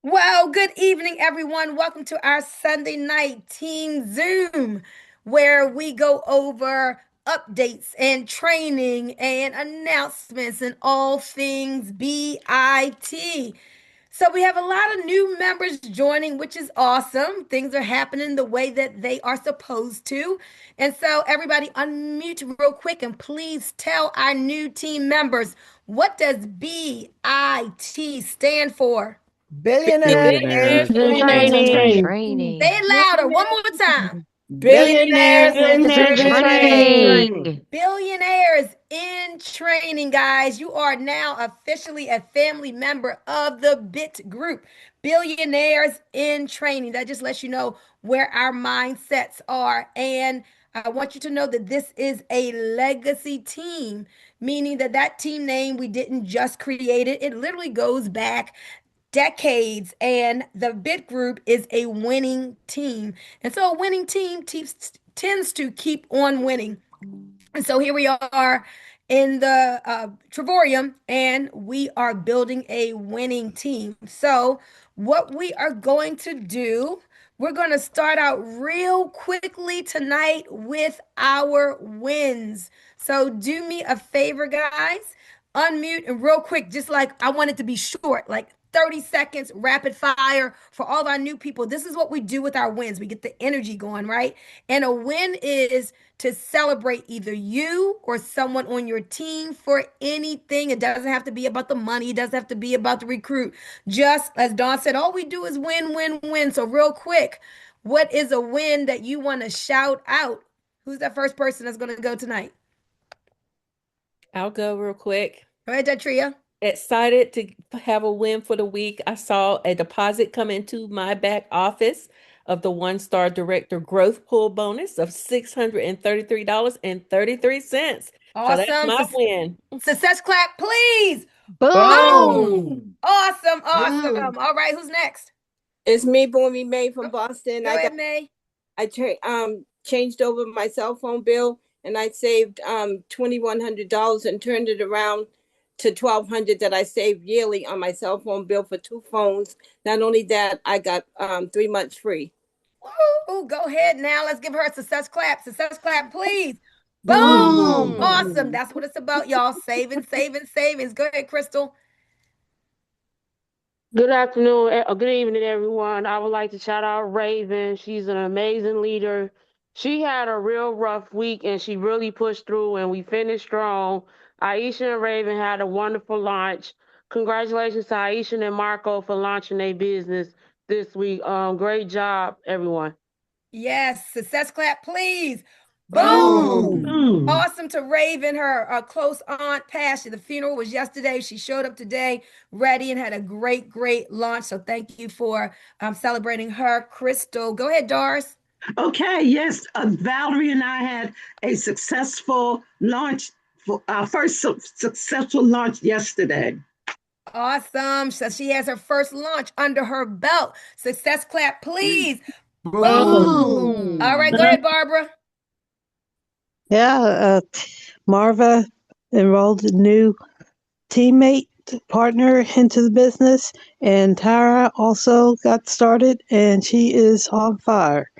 Well, good evening, everyone. Welcome to our Sunday night Team Zoom, where we go over updates and training and announcements and all things BIT. So, we have a lot of new members joining, which is awesome. Things are happening the way that they are supposed to. And so, everybody, unmute real quick and please tell our new team members, what does BIT stand for? Billionaires Billionaires in in training. Training. Say training. it louder. One more time. Billionaires in training. Training. Billionaires in training, guys. You are now officially a family member of the BIT group. Billionaires in training. That just lets you know where our mindsets are. And I want you to know that this is a legacy team, meaning that that team name, we didn't just create it. It literally goes back decades, and the BIT group is a winning team. And so a winning team tends to keep on winning. And so here we are in the Trevorium, and we are building a winning team. So, what we are going to do, we're going to start out real quickly tonight with our wins. So, do me a favor, guys. Unmute and real quick, just like I want it to be short, like 30 seconds, rapid fire for all our new people. This is what we do with our wins. We get the energy going, right? And a win is to celebrate either you or someone on your team for anything. It doesn't have to be about the money, it doesn't have to be about the recruit. Just as Dawn said, all we do is win, win, win. So, real quick, what is a win that you want to shout out? Who's that first person that's going to go tonight? I'll go real quick. Go ahead, Datria. Excited to have a win for the week. I saw a deposit come into my back office of the One Star Director Growth Pool bonus of $633.33. So that's Awesome. my win. Success clap, please. Boom. Boom. Awesome. Boom. Awesome. All right, who's next? It's me, Boomy May from Boston. Go ahead, May. Changed over my cell phone bill and I saved $2,100 and turned it around to $1,200 that I save yearly on my cell phone bill for two phones. Not only that, I got 3 months free. Ooh, go ahead now. Let's give her a success clap. Success clap, please. Boom. Boom. Awesome. That's what it's about, y'all. Saving, saving, savings. Go ahead, Crystal. Good afternoon, or good evening, everyone. I would like to shout out Raven. She's an amazing leader. She had a real rough week and she really pushed through and we finished strong. Aisha and Raven had a wonderful launch. Congratulations to Aisha and Marco for launching their business this week. Great job, everyone. Yes. Success clap, please. Boom. Boom. Awesome to Raven, her close aunt passed. The funeral was yesterday. She showed up today ready and had a great, great launch. So thank you for celebrating her. Crystal, go ahead, Doris. Okay, yes, Valerie and I had a successful launch for our first successful launch yesterday. Awesome. So she has her first launch under her belt. Success clap, please. Boom. All right, go ahead, Barbara. Yeah, Marva enrolled a new teammate partner into the business, and Tara also got started, and she is on fire.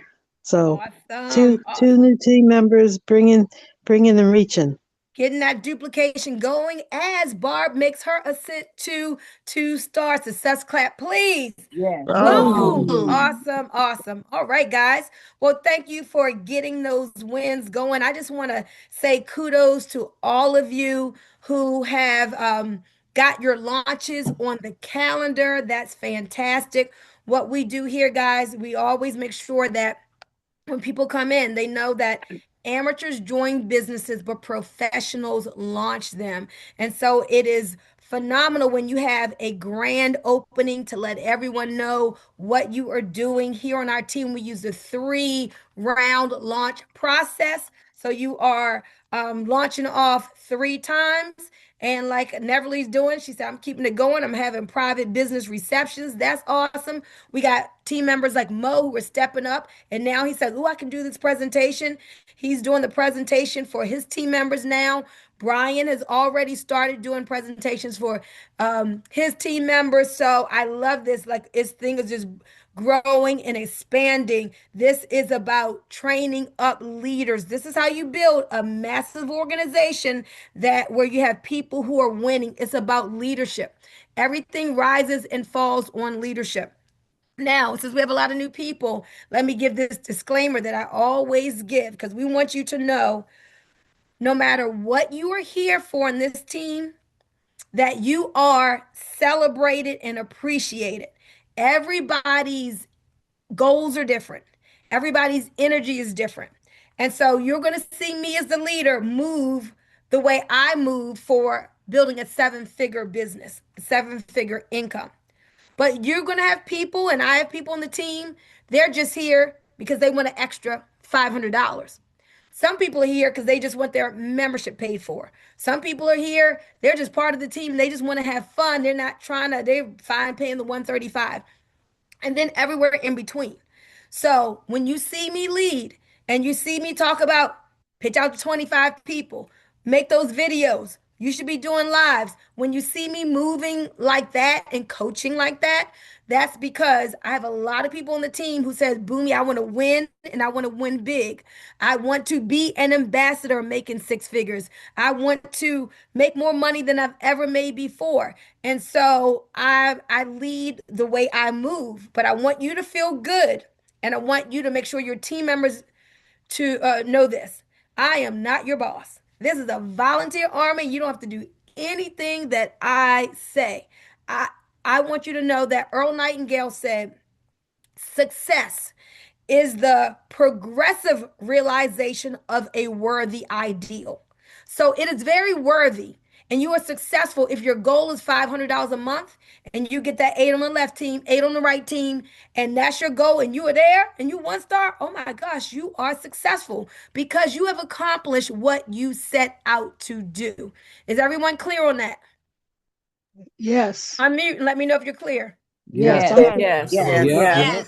So Awesome. two new team members bringing and reaching. Getting that duplication going as Barb makes her ascent to 2 stars. Success clap, please. Yes. Boom. Boom. Awesome. Awesome. All right, guys. Well, thank you for getting those wins going. I just want to say kudos to all of you who have got your launches on the calendar. That's fantastic. What we do here, guys, we always make sure that when people come in, they know that amateurs join businesses, but professionals launch them. And so it is phenomenal when you have a grand opening to let everyone know what you are doing. Here on our team, we use the 3-round launch process. So you are launching off 3 times. And like Neverly's doing, she said, I'm keeping it going. I'm having private business receptions. That's awesome. We got team members like Mo who are stepping up. And now he said, oh, I can do this presentation. He's doing the presentation for his team members now. Brian has already started doing presentations for his team members. So I love this. Like, this thing is just growing and expanding. This is about training up leaders. This is how you build a massive organization that where you have people who are winning. It's about leadership. Everything rises and falls on leadership. Now, since we have a lot of new people, let me give this disclaimer that I always give, because we want you to know no matter what you are here for in this team, that you are celebrated and appreciated. Everybody's goals are different, everybody's energy is different. And so you're going to see me as the leader move the way I move for building a 7-figure business, a 7-figure income. But you're going to have people, and I have people on the team, they're just here because they want an extra $500. Some people are here because they just want their membership paid for. Some people are here, they're just part of the team. They just want to have fun. They're not trying to, they're fine paying the 135. And then everywhere in between. So when you see me lead and you see me talk about pitch out to 25 people, make those videos, you should be doing lives. When you see me moving like that and coaching like that, that's because I have a lot of people on the team who says, Boomy, I want to win and I want to win big. I want to be an ambassador making 6 figures. I want to make more money than I've ever made before. And so I lead the way I move, but I want you to feel good. And I want you to make sure your team members to know this. I am not your boss. This is a volunteer army. You don't have to do anything that I say. I want you to know that Earl Nightingale said, success is the progressive realization of a worthy ideal. So it is very worthy. And you are successful if your goal is $500 a month and you get that 8 on the left team, 8 on the right team, and that's your goal, and you are there and you 1-star. Oh my gosh, you are successful because you have accomplished what you set out to do. Is everyone clear on that? Yes. Unmute and let me know if you're clear. Yes.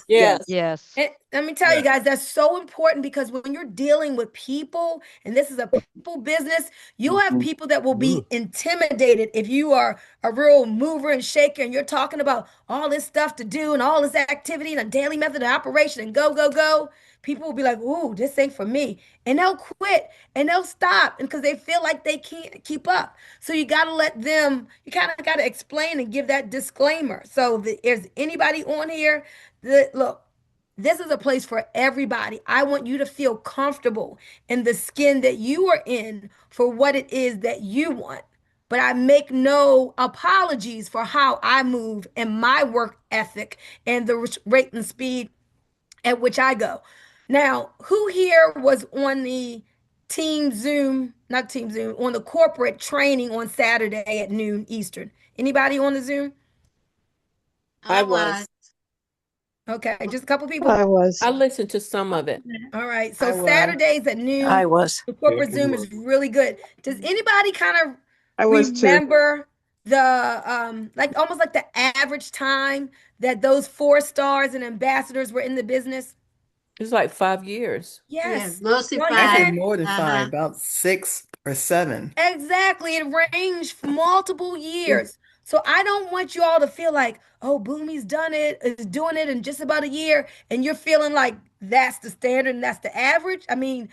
Yes. Yes. And let me tell you guys, that's so important because when you're dealing with people, and this is a people business, you'll have people that will be intimidated if you are a real mover and shaker and you're talking about all this stuff to do and all this activity and a daily method of operation and go, go, go. People will be like, ooh, this ain't for me. And they'll quit and they'll stop because they feel like they can't keep up. So you got to let them, you kind of got to explain and give that disclaimer. So if there's anybody on here that, look, this is a place for everybody. I want you to feel comfortable in the skin that you are in for what it is that you want. But I make no apologies for how I move and my work ethic and the rate and speed at which I go. Now, who here was on the team Zoom, not team Zoom, on the corporate training on Saturday at noon Eastern? Anybody on the Zoom? I was. Okay, just a couple people. I was. I listened to some of it. All right, so Saturdays at noon, I was. the corporate Zoom is really good. Does anybody kind of I was too. remember the like almost like the average time that those 4 stars and ambassadors were in the business? It's like 5 years. Yes. Mostly Well, five. yeah. More than 5, about 6 or 7. Exactly. It ranged for multiple years. So I don't want you all to feel like, oh, Boomy's done it, is doing it in just about a year, and you're feeling like that's the standard and that's the average. I mean,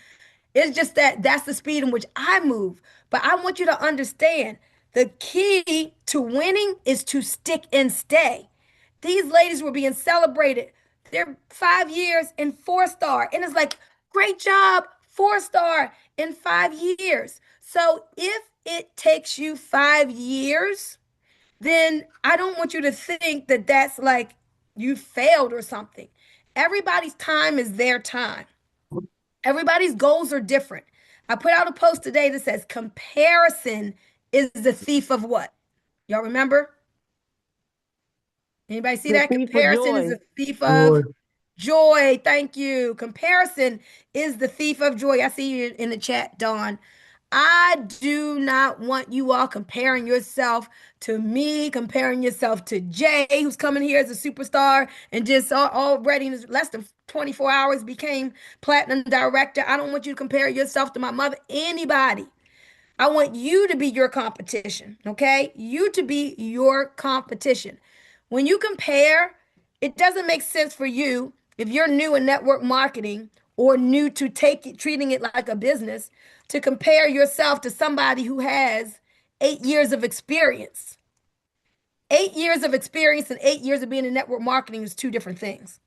it's just that that's the speed in which I move. But I want you to understand the key to winning is to stick and stay. These ladies were being celebrated. They're 5 years and 4-star. And it's like, great job, 4-star in 5 years. So if it takes you 5 years, then I don't want you to think that that's like you failed or something. Everybody's time is their time. Everybody's goals are different. I put out a post today that says comparison is the thief of what? Y'all remember? Anybody see The that? thief of Comparison is joy. the thief of joy. Thank you. Comparison is the thief of joy. I see you in the chat, Dawn. I do not want you all comparing yourself to me, comparing yourself to Jay, who's coming here as a superstar and just already in less than 24 hours became platinum director. I don't want you to compare yourself to my mother, anybody. I want you to be your competition, okay? You to be your competition. When you compare, it doesn't make sense for you if you're new in network marketing or new to treating it like a business to compare yourself to somebody who has 8 years of experience. 8 years of experience and 8 years of being in network marketing is two different things.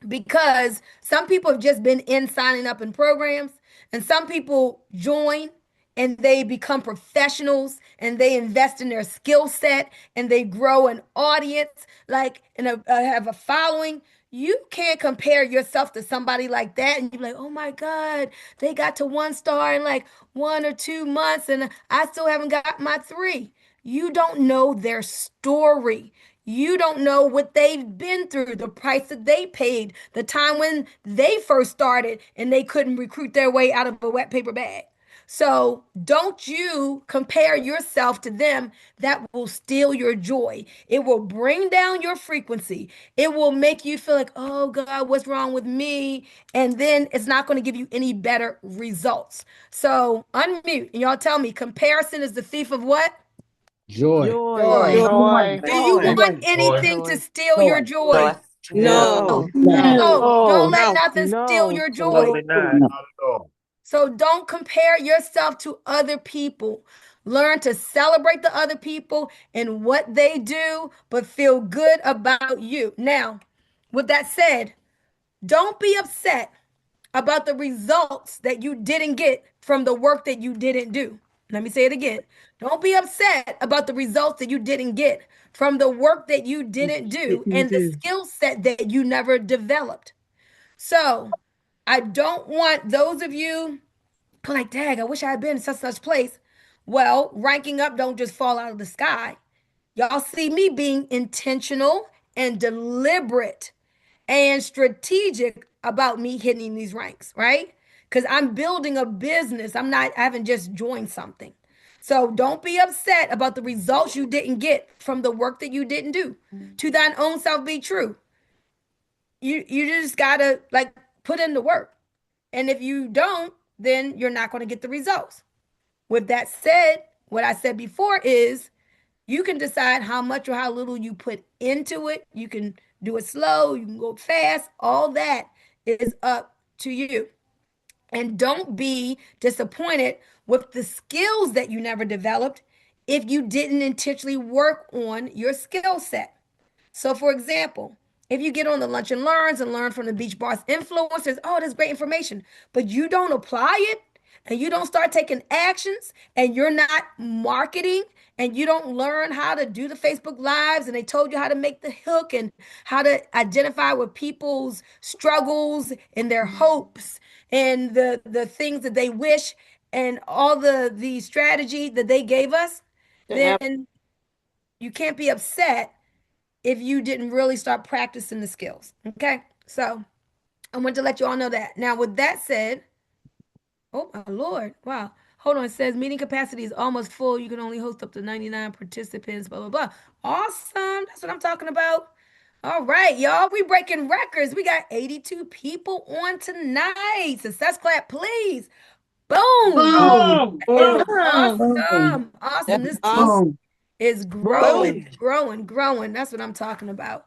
Because some people have just been in signing up in programs, and some people join and they become professionals and they invest in their skill set and they grow an audience, like, and have a following. You can't compare yourself to somebody like that and you're like, oh my God, they got to 1 star in like 1 or 2 months and I still haven't got my 3. You don't know their story. You don't know what they've been through, the price that they paid, the time when they first started and they couldn't recruit their way out of a wet paper bag. So don't you compare yourself to them. That will steal your joy. It will bring down your frequency. It will make you feel like, oh God, what's wrong with me? And then it's not going to give you any better results. So unmute and y'all tell me, comparison is the thief of what? Joy. Joy. Joy. Do you want anything to steal your joy? No. So don't let No. nothing steal your joy. Absolutely not. Not at all. So don't compare yourself to other people. Learn to celebrate the other people and what they do, but feel good about you. Now, with that said, don't be upset about the results that you didn't get from the work that you didn't do. Let me say it again. Don't be upset about the results that you didn't get from the work that you didn't do and the skill set that you never developed. So I don't want those of you who are like, dang, I wish I had been in such place. Well, ranking up don't just fall out of the sky. Y'all see me being intentional and deliberate and strategic about me hitting these ranks, right? Because I'm building a business. I haven't just joined something. So don't be upset about the results you didn't get from the work that you didn't do. To thine own self be true. You just gotta like put in the work. And if you don't, then you're not going to get the results. With that said, what I said before is you can decide how much or how little you put into it. You can do it slow, you can go fast. All that is up to you. And don't be disappointed with the skills that you never developed if you didn't intentionally work on your skill set. So, for example, if you get on the Lunch and Learns and learn from the Beach Boss influencers, oh, that's great information, but you don't apply it and you don't start taking actions and you're not marketing and you don't learn how to do the Facebook Lives and they told you how to make the hook and how to identify with people's struggles and their hopes and the things that they wish and all the strategy that they gave us, then you can't be upset if you didn't really start practicing the skills. Okay. So I want to let you all know that. Now, with that said, oh my Lord. Wow. Hold on. It says meeting capacity is almost full. You can only host up to 99 participants, blah, blah, blah. Awesome. That's what I'm talking about. All right, y'all. We breaking records. We got 82 people on tonight. Success clap, please. Boom. Boom. Awesome. Awesome. This team is growing. That's what I'm talking about.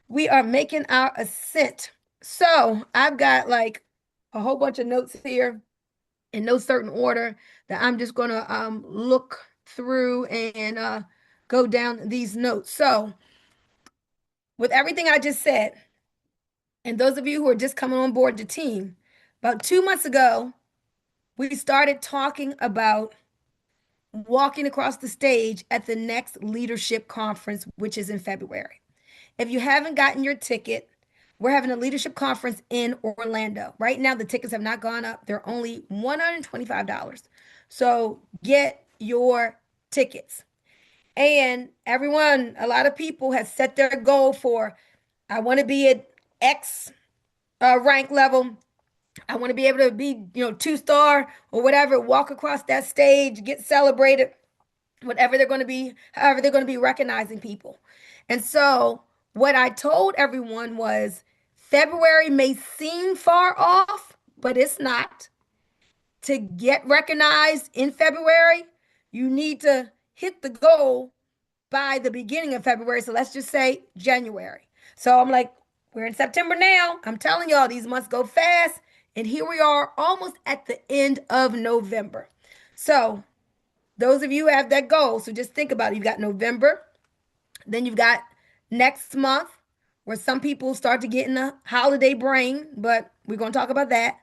We are making our ascent. So I've got like a whole bunch of notes here in no certain order that I'm just going to look through and go down these notes. So with everything I just said, and those of you who are just coming on board the team, about 2 months ago, we started talking about walking across the stage at the next leadership conference, which is in February. If you haven't gotten your ticket, we're having a leadership conference in Orlando. Right now, the tickets have not gone up. They're only $125. So get your tickets. And everyone, a lot of people have set their goal for, I want to be at X rank level. I want to be able to be, 2-star or whatever, walk across that stage, get celebrated, whatever they're going to be, however they're going to be recognizing people. And so what I told everyone was February may seem far off, but it's not. to get recognized in February, you need to hit the goal by the beginning of February. So let's just say January. So I'm like, we're in September now. I'm telling y'all, these months go fast. And here we are almost at the end of November. So those of you who have that goal, so just think about it. You've got November, then you've got next month, where some people start to get in the holiday brain, but we're going to talk about that.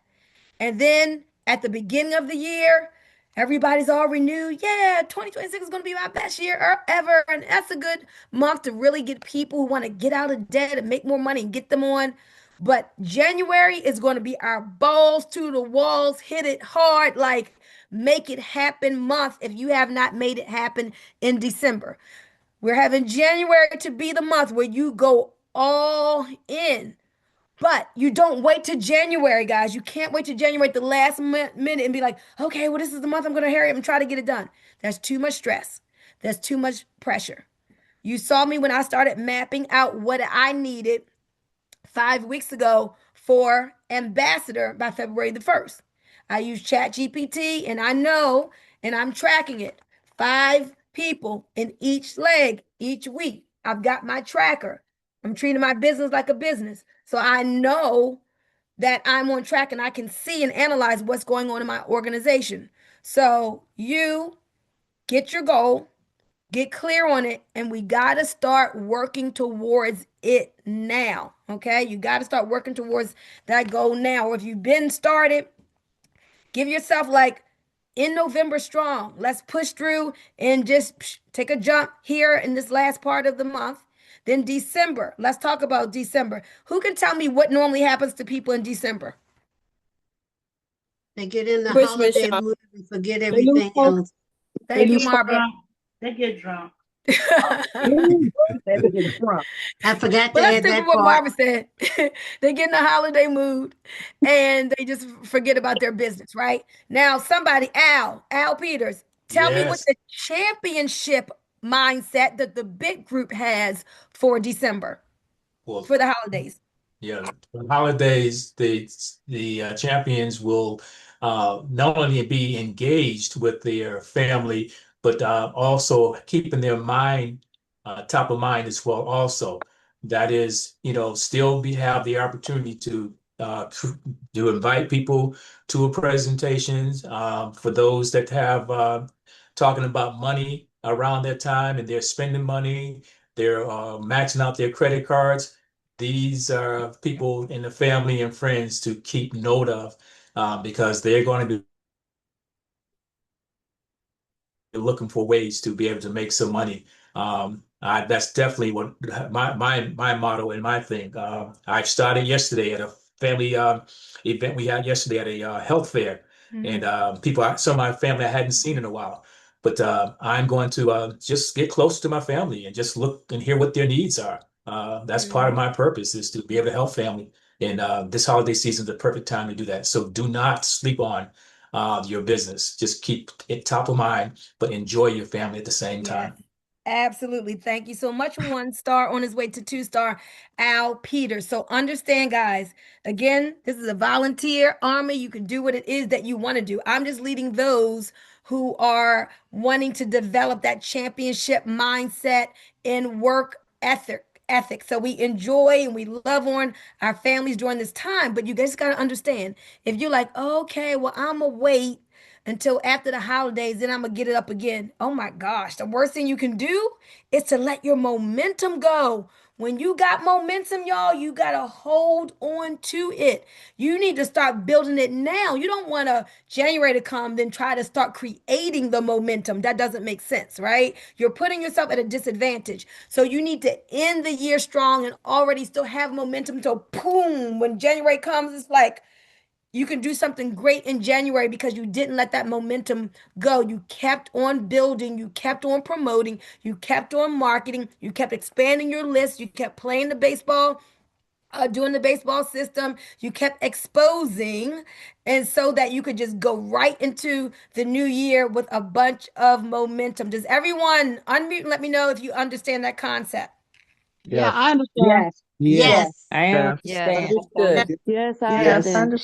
And then at the beginning of the year, everybody's all renewed. Yeah, 2026 is going to be my best year ever. And that's a good month to really get people who want to get out of debt and make more money and get them on. But January is going to be our balls to the walls, hit it hard, like make it happen month if you have not made it happen in December. We're having January to be the month where you go all in. But you don't wait to January, guys. You can't wait to January at the last minute and be like, okay, well, this is the month I'm going to hurry up and try to get it done. That's too much stress. That's too much pressure. You saw me when I started mapping out what I needed 5 weeks ago for ambassador by February the 1st. I use ChatGPT and I know, and I'm tracking it. 5 people in each leg each week. I've got my tracker. I'm treating my business like a business. So I know that I'm on track and I can see and analyze what's going on in my organization. So you get your goal, get clear on it, and we got to start working towards it now. Okay? You got to start working towards that goal now. Or if you've been started, give yourself like in November strong. Let's push through and just take a jump here in this last part of the month. Then December. Let's talk about December. Who can tell me what normally happens to people in December? They get in the Christmas holiday shop. mood and forget They everything lose else. Thank you, Marva. They get drunk. I forgot to But let's add think that of what part. Marva said. They get in the holiday mood and they just forget about their business, right? Now, somebody, Al Peters, tell me what Yes. the championship mindset that the big group has for December, Well, for the holidays. yeah, for the holidays, the champions will not only be engaged with their family, but also keeping their mind top of mind as well. Also, that is, still have the opportunity to invite people to a presentations. For those that have talking about money around that time and they're spending money, they're maxing out their credit cards. These are people in the family and friends to keep note of because they're going to be looking for ways to be able to make some money. That's definitely what my motto and my thing. I started yesterday at a family event we had yesterday at a health fair, and some of my family I hadn't seen in a while. But I'm going to just get close to my family and just look and hear what their needs are. That's part of my purpose is to be able to help family. And this holiday season is the perfect time to do that. So do not sleep on your business. Just keep it top of mind, but enjoy your family at the same time. Yes, absolutely. Thank you so much for 1 star on his way to 2-star, Al Peters. So understand, guys, again, this is a volunteer army. You can do what it is that you want to do. I'm just leading those who are wanting to develop that championship mindset and work ethic. So we enjoy and we love on our families during this time. But you guys got to understand, if you're like, okay, well, I'm gonna wait until after the holidays, then I'm gonna get it up again. Oh my gosh, the worst thing you can do is to let your momentum go. When you got momentum, y'all, you gotta hold on to it. You need to start building it now. You don't want January to come, then try to start creating the momentum. That doesn't make sense, right? You're putting yourself at a disadvantage. So you need to end the year strong and already still have momentum. So boom, when January comes, it's like, you can do something great in January because you didn't let that momentum go. You kept on building, you kept on promoting, you kept on marketing, you kept expanding your list, you kept playing the baseball, doing the baseball system, you kept exposing, and so that you could just go right into the new year with a bunch of momentum. Does everyone unmute and let me know if you understand that concept? Yeah, I understand. Yes. I understand. Understood. Yes, I Yes. understand.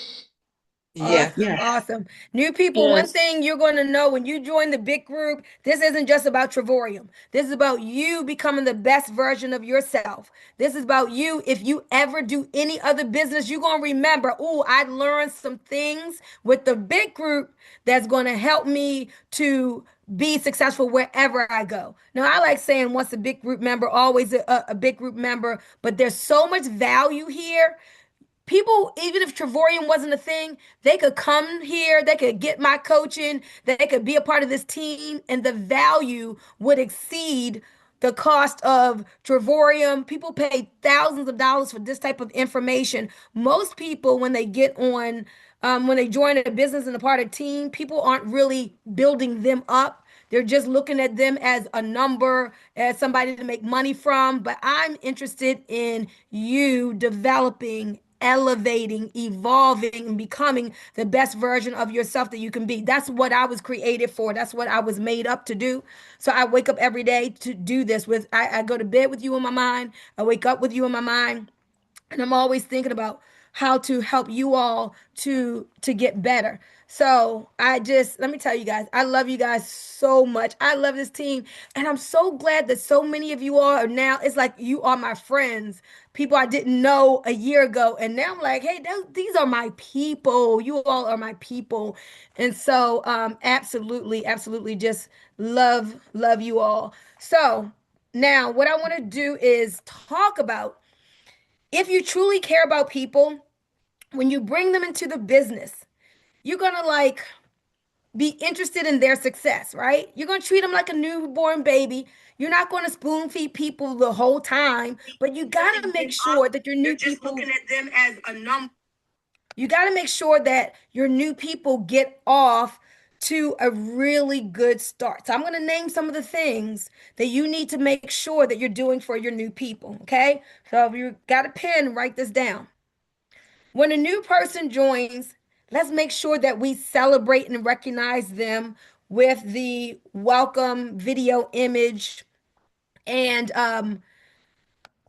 Yeah. Awesome, Yes. awesome. New people, one Yes. thing you're going to know when you join the big group, this isn't just about Trevorium. This is about you becoming the best version of yourself. This is about you. If you ever do any other business, you're going to remember, oh, I learned some things with the big group that's going to help me to be successful wherever I go. Now, I like saying once a big group member, always a big group member, but there's so much value here. People, even if Trevorium wasn't a thing, they could come here, they could get my coaching, they could be a part of this team, and the value would exceed the cost of Trevorium. People pay thousands of dollars for this type of information. Most people, when they get on, when they join a business and a part of a team, people aren't really building them up. They're just looking at them as a number, as somebody to make money from. But I'm interested in you developing, elevating, evolving, and becoming the best version of yourself that you can be. That's what I was created for. That's what I was made up to do. So I wake up every day to do this with, I go to bed with you in my mind. I wake up with you in my mind. And I'm always thinking about how to help you all to get better. So I just, let me tell you guys, I love you guys so much. I love this team, and I'm so glad that so many of you all are now, it's like you are my friends, people I didn't know a year ago, and now I'm like, hey, these are my people. You all are my people. And so absolutely, absolutely just love you all. So now what I want to do is talk about, if you truly care about people, when you bring them into the business, you're going to like be interested in their success, right? You're going to treat them like a newborn baby. You're not going to spoon feed people the whole time, but you got to make sure that your new people, looking at them as a number. You got to make sure that your new people get off to a really good start. So I'm going to name some of the things that you need to make sure that you're doing for your new people, okay? So if you got a pen, write this down. When a new person joins, let's make sure that we celebrate and recognize them with the welcome video image. And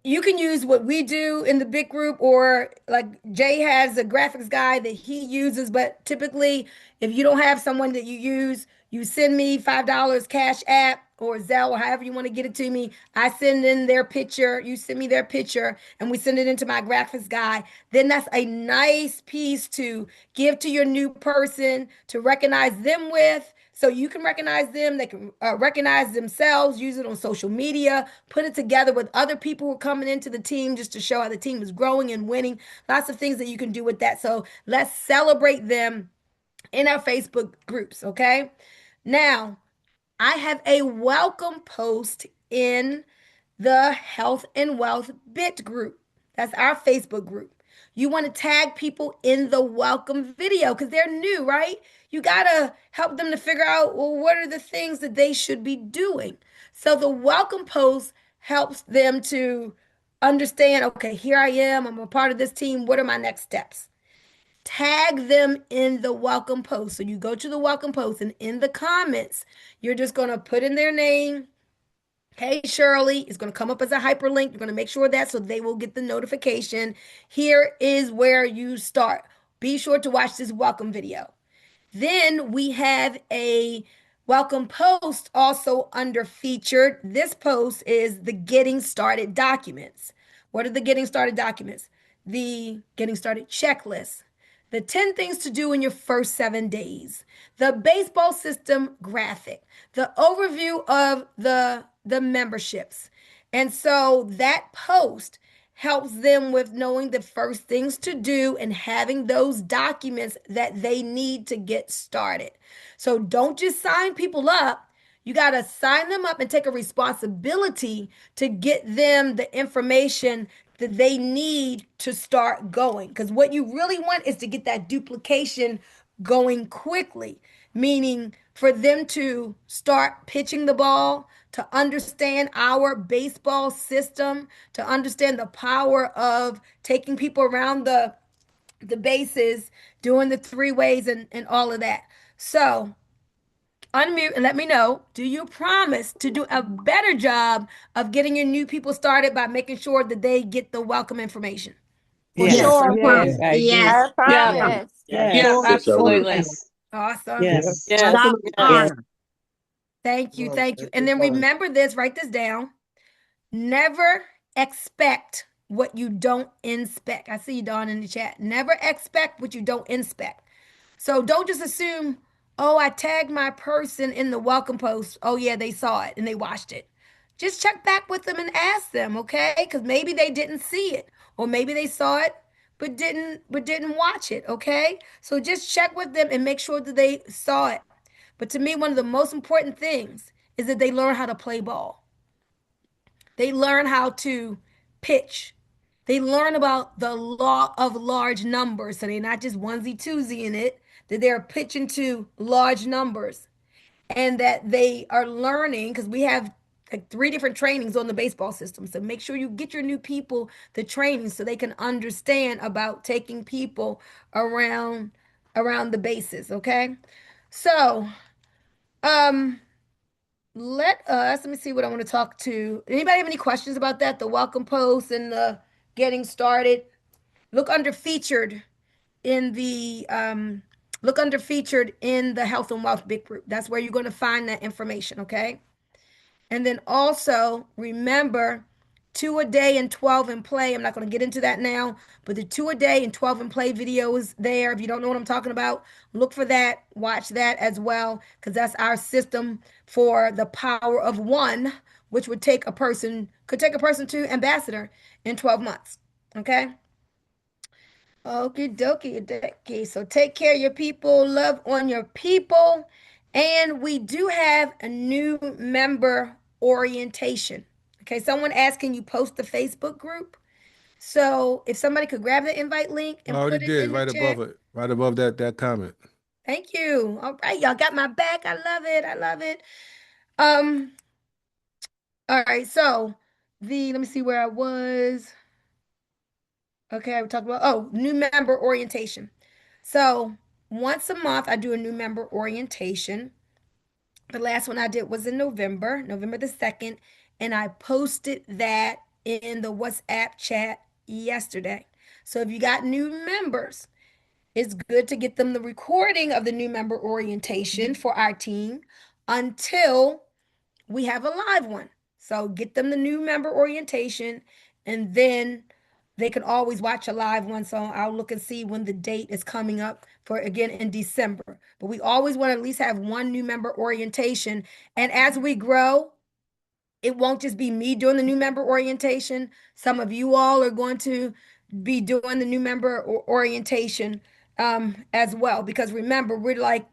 you can use what we do in the big group, or like Jay has a graphics guy that he uses. But typically, if you don't have someone that you use, you send me $5 Cash App or Zelle, or however you want to get it to me. I send in their picture, you send me their picture, and we send it into my graphics guy. Then that's a nice piece to give to your new person to recognize them with. So you can recognize them, they can recognize themselves, use it on social media, put it together with other people who are coming into the team just to show how the team is growing and winning. Lots of things that you can do with that. So let's celebrate them in our Facebook groups, okay? Now, I have a welcome post in the Health and Wealth Bit group. That's our Facebook group. You want to tag people in the welcome video because they're new, right? You got to help them to figure out, well, what are the things that they should be doing? So the welcome post helps them to understand, okay, here I am. I'm a part of this team. What are my next steps? Tag them in the welcome post. So you go to the welcome post, and in the comments, you're just going to put in their name. Hey, Shirley, it's going to come up as a hyperlink. You're going to make sure that so they will get the notification. Here is where you start. Be sure to watch this welcome video. Then we have a welcome post also under featured. This post is the getting started documents. What are the getting started documents? The getting started checklist, the 10 things to do in your first 7 days, the baseball system graphic, the overview of the memberships. And so that post helps them with knowing the first things to do and having those documents that they need to get started. So don't just sign people up. You got to sign them up and take a responsibility to get them the information that they need to start going. Because what you really want is to get that duplication going quickly, meaning for them to start pitching the ball, to understand our baseball system, to understand the power of taking people around the bases, doing the 3 ways and all of that. So unmute and let me know, do you promise to do a better job of getting your new people started by making sure that they get the welcome information? For Yes. sure. Yes. I agree. Yes. I Yeah, promise. yeah, Yes. absolutely. Yes. Awesome. Yes. Yes. Without Yes. honor. Thank you. Thank you. And then remember this, write this down. Never expect what you don't inspect. I see you, Dawn, in the chat. Never expect what you don't inspect. So don't just assume, oh, I tagged my person in the welcome post. Oh, yeah, they saw it and they watched it. Just check back with them and ask them, okay? Because maybe they didn't see it, or maybe they saw it but didn't watch it, okay? So just check with them and make sure that they saw it. But to me, one of the most important things is that they learn how to play ball. They learn how to pitch. They learn about the law of large numbers. So they're not just onesie twosie in it, that they're pitching to large numbers. And that they are learning, because we have like 3 different trainings on the baseball system. So make sure you get your new people the training so they can understand about taking people around the bases. Okay. So let me see what I want to talk to. Anybody have any questions about that? The welcome post and the getting started. Look under featured in the Health and Wealth Big Group. That's where you're going to find that information, okay? And then also remember 2 a day and 12 in play. I'm not going to get into that now, but the 2 a day and 12 in play video is there. If you don't know what I'm talking about, look for that, watch that as well, because that's our system for the power of one, which could take a person to ambassador in 12 months. Okay. Okie dokie. So take care of your people, love on your people. And we do have a new member orientation. Okay, someone asked, can you post the Facebook group? So if somebody could grab the invite link and I already put it did in the right chat. above it, right above that comment. Thank you. All right, y'all got my back. I love it. I love it. All right, so let me see where I was. Okay, we talked about new member orientation. So once a month, I do a new member orientation. The last one I did was in November the 2nd, and I posted that in the WhatsApp chat yesterday. So if you got new members, it's good to get them the recording of the new member orientation for our team until we have a live one. So get them the new member orientation, and then they can always watch a live one. So I'll look and see when the date is coming up for, again, in December. But we always want to at least have one new member orientation. And as we grow, it won't just be me doing the new member orientation. Some of you all are going to be doing the new member orientation as well. Because remember, we're going to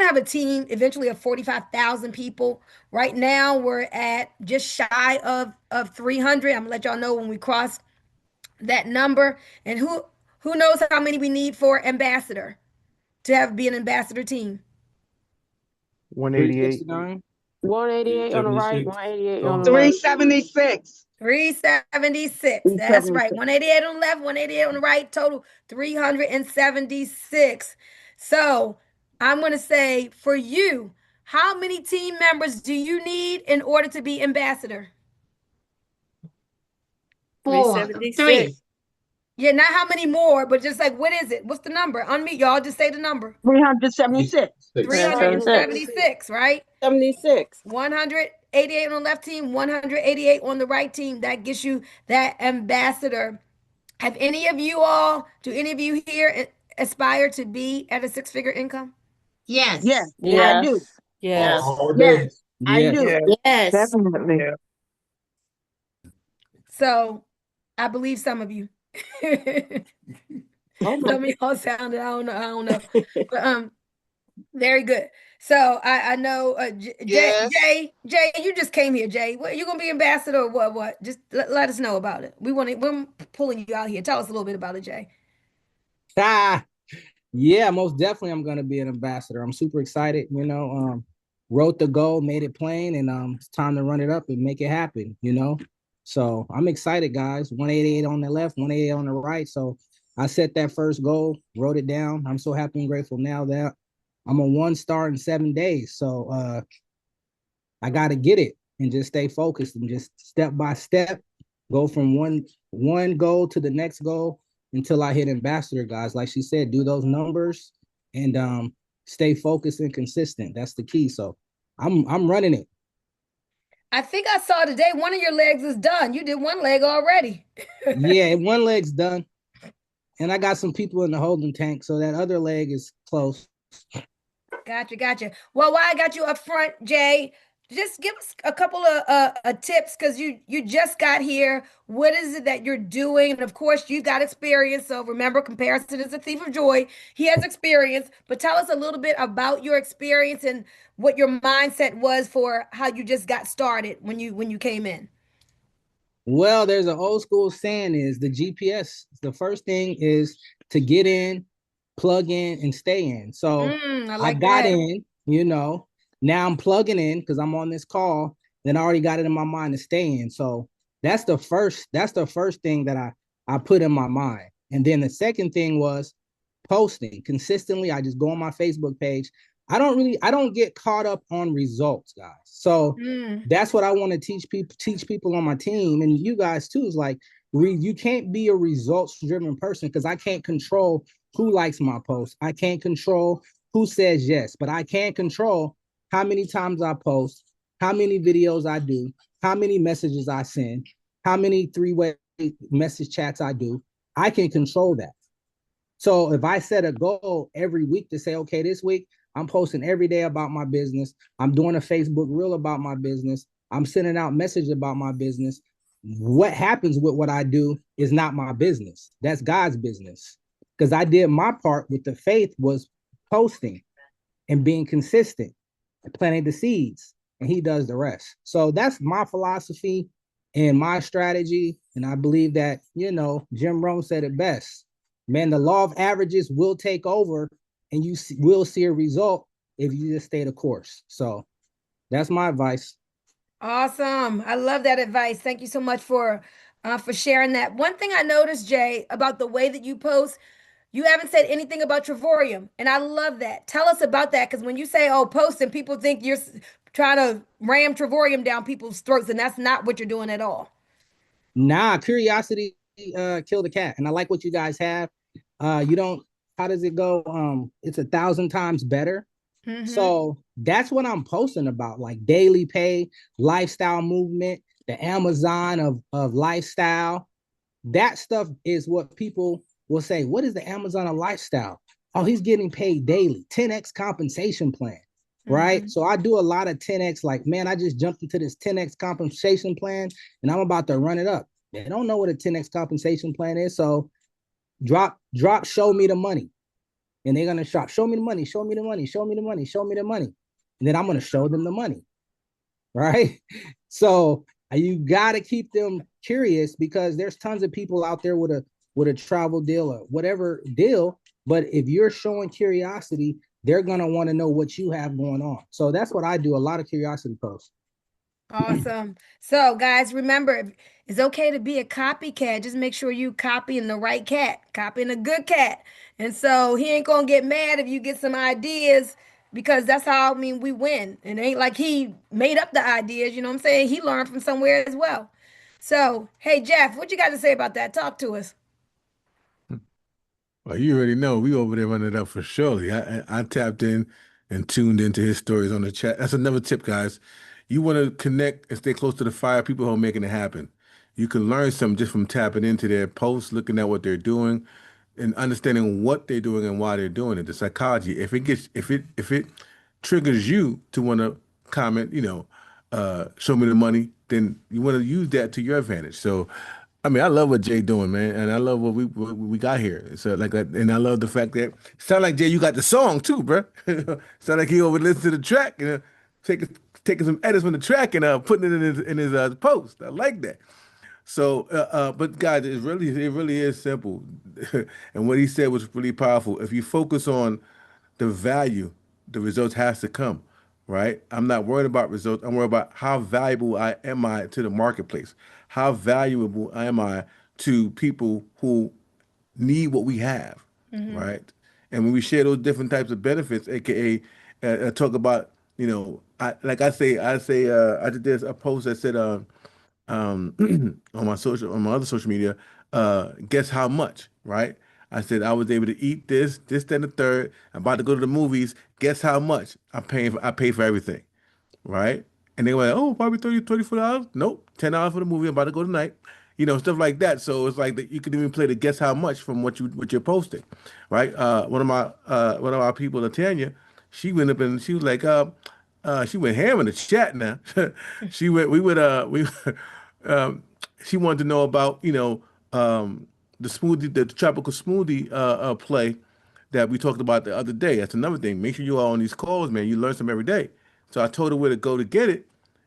have a team eventually of 45,000 people. Right now, we're at just shy of 300. I'm gonna let y'all know when we cross that number. And who knows how many we need for ambassador to be an ambassador team. 188. 188 on the right, 188 on the left. 376. 376. That's right. 188 on the left, 188 on the right, total 376. So I'm going to say, for you, how many team members do you need in order to be ambassador? 4, 376. 3. Yeah, not how many more, but just like, what is it? What's the number? Unmute, y'all. Just say the number. 376. 376, right? 76. 188 on the left team, 188 on the right team. That gets you that ambassador. Do any of you here aspire to be at a 6-figure income? Yes. Yes. Yes. I do. Yes. All day. Yes. I do. Yes. Definitely. So I believe some of you. Some of y'all sounded, I don't know. But very good. So I know Jay, you just came here, Jay. What, you gonna be ambassador or what? Just let us know about it. We're pulling you out here. Tell us a little bit about it, Jay. Yeah, most definitely I'm gonna be an ambassador. I'm super excited, wrote the goal, made it plain, and it's time to run it up and make it happen, So I'm excited, guys. 188 on the left, 188 on the right. So I set that first goal, wrote it down. I'm so happy and grateful now that I'm a 1-star in 7 days. So I gotta get it and just stay focused and just step by step go from one goal to the next goal until I hit ambassador, guys. Like she said, do those numbers and stay focused and consistent. That's the key. So I'm running it. I think I saw today one of your legs is done. You did one leg already. Yeah, one leg's done. And I got some people in the holding tank, so that other leg is close. Gotcha. Well, while I got you up front, Jay, just give us a couple of tips because you just got here. What is it that you're doing? And of course, you've got experience. So remember, comparison is a thief of joy. He has experience, but tell us a little bit about your experience and what your mindset was for how you just got started when you came in. Well, there's an old school saying is the GPS. The first thing is to get in, plug in, and stay in. So I got in, now I'm plugging in because I'm on this call. Then I already got it in my mind to stay in. So that's the first thing that I put in my mind. And then the second thing was posting consistently. I just go on my Facebook page. I don't get caught up on results, guys. So that's what I want to teach people on my team and you guys too, is like, you can't be a results driven person because I can't control who likes my post. I can't control who says yes, but I can control how many times I post, how many videos I do, how many messages I send, how many three-way message chats I do. I can control that. So if I set a goal every week to say, okay, this week I'm posting every day about my business. I'm doing a Facebook reel about my business. I'm sending out messages about my business. What happens with what I do is not my business. That's God's business. Because I did my part with the faith was posting and being consistent and planting the seeds. And he does the rest. So that's my philosophy and my strategy. And I believe that, Jim Rohn said it best. Man, the law of averages will take over and you will see a result if you just stay the course. So that's my advice. Awesome. I love that advice. Thank you so much for sharing that. One thing I noticed, Jay, about the way that you post, you haven't said anything about Trevorium, and I love that. Tell us about that, because when you say, oh, post, and people think you're trying to ram Trevorium down people's throats, and that's not what you're doing at all. Nah, curiosity killed the cat, and I like what you guys have. How does it go? It's 1,000 times better. Mm-hmm. So that's what I'm posting about, like daily pay, lifestyle movement, the Amazon of lifestyle. That stuff is what people will say. What is the Amazon of lifestyle? Oh, he's getting paid daily, 10x compensation plan, right? Mm-hmm. So I do a lot of 10x, like, man, I just jumped into this 10x compensation plan and I'm about to run it up. They don't know what a 10x compensation plan is. So drop, show me the money. And they're going to shop, show me the money, show me the money, show me the money, show me the money. And then I'm going to show them the money, right? So you got to keep them curious because there's tons of people out there with a travel deal or whatever deal. But if you're showing curiosity, they're going to want to know what you have going on. So that's what I do, a lot of curiosity posts. Awesome. So guys, remember, it's okay to be a copycat. Just make sure you copying the right cat, copying a good cat. And so he ain't gonna get mad if you get some ideas, because that's how, we win. And it ain't like he made up the ideas, you know what I'm saying? He learned from somewhere as well. So, hey, Jeff, what you got to say about that? Talk to us. Well, you already know we over there running it up for surely. I tapped in and tuned into his stories on the chat. That's another tip, guys. You want to connect and stay close to the fire, people who are making it happen. You can learn something just from tapping into their posts, looking at what they're doing, and understanding what they're doing and why they're doing it. The psychology. If it triggers you to want to comment, show me the money, then you want to use that to your advantage. So, I love what Jay doing, man, and I love what we got here. So like that, and I love the fact that sound like Jay, you got the song too, bro. Sound like he over listen to the track and taking some edits from the track and putting it in his post. I like that. So, but guys, it really is simple, and what he said was really powerful. If you focus on the value, the results has to come, right? I'm not worried about results. I'm worried about how valuable am I to the marketplace. How valuable am I to people who need what we have, right? And when we share those different types of benefits, aka talk about, I did this a post that said on my other social media, guess how much, right? I said I was able to eat this, that, and the third. I'm about to go to the movies. Guess how much? I pay for everything, right? And they were like, oh, probably $34. Nope, $10 for the movie. I'm about to go tonight. Stuff like that. So it's like that you can even play the guess how much from what you're posting, right? One of our people, Latanya, she went up and she was like, she went ham in the chat now. She went, we would, we, um, she wanted to know about, the smoothie, the tropical smoothie play that we talked about the other day. That's another thing. Make sure you are on these calls, man. You learn something every day. So I told her where to go to get it.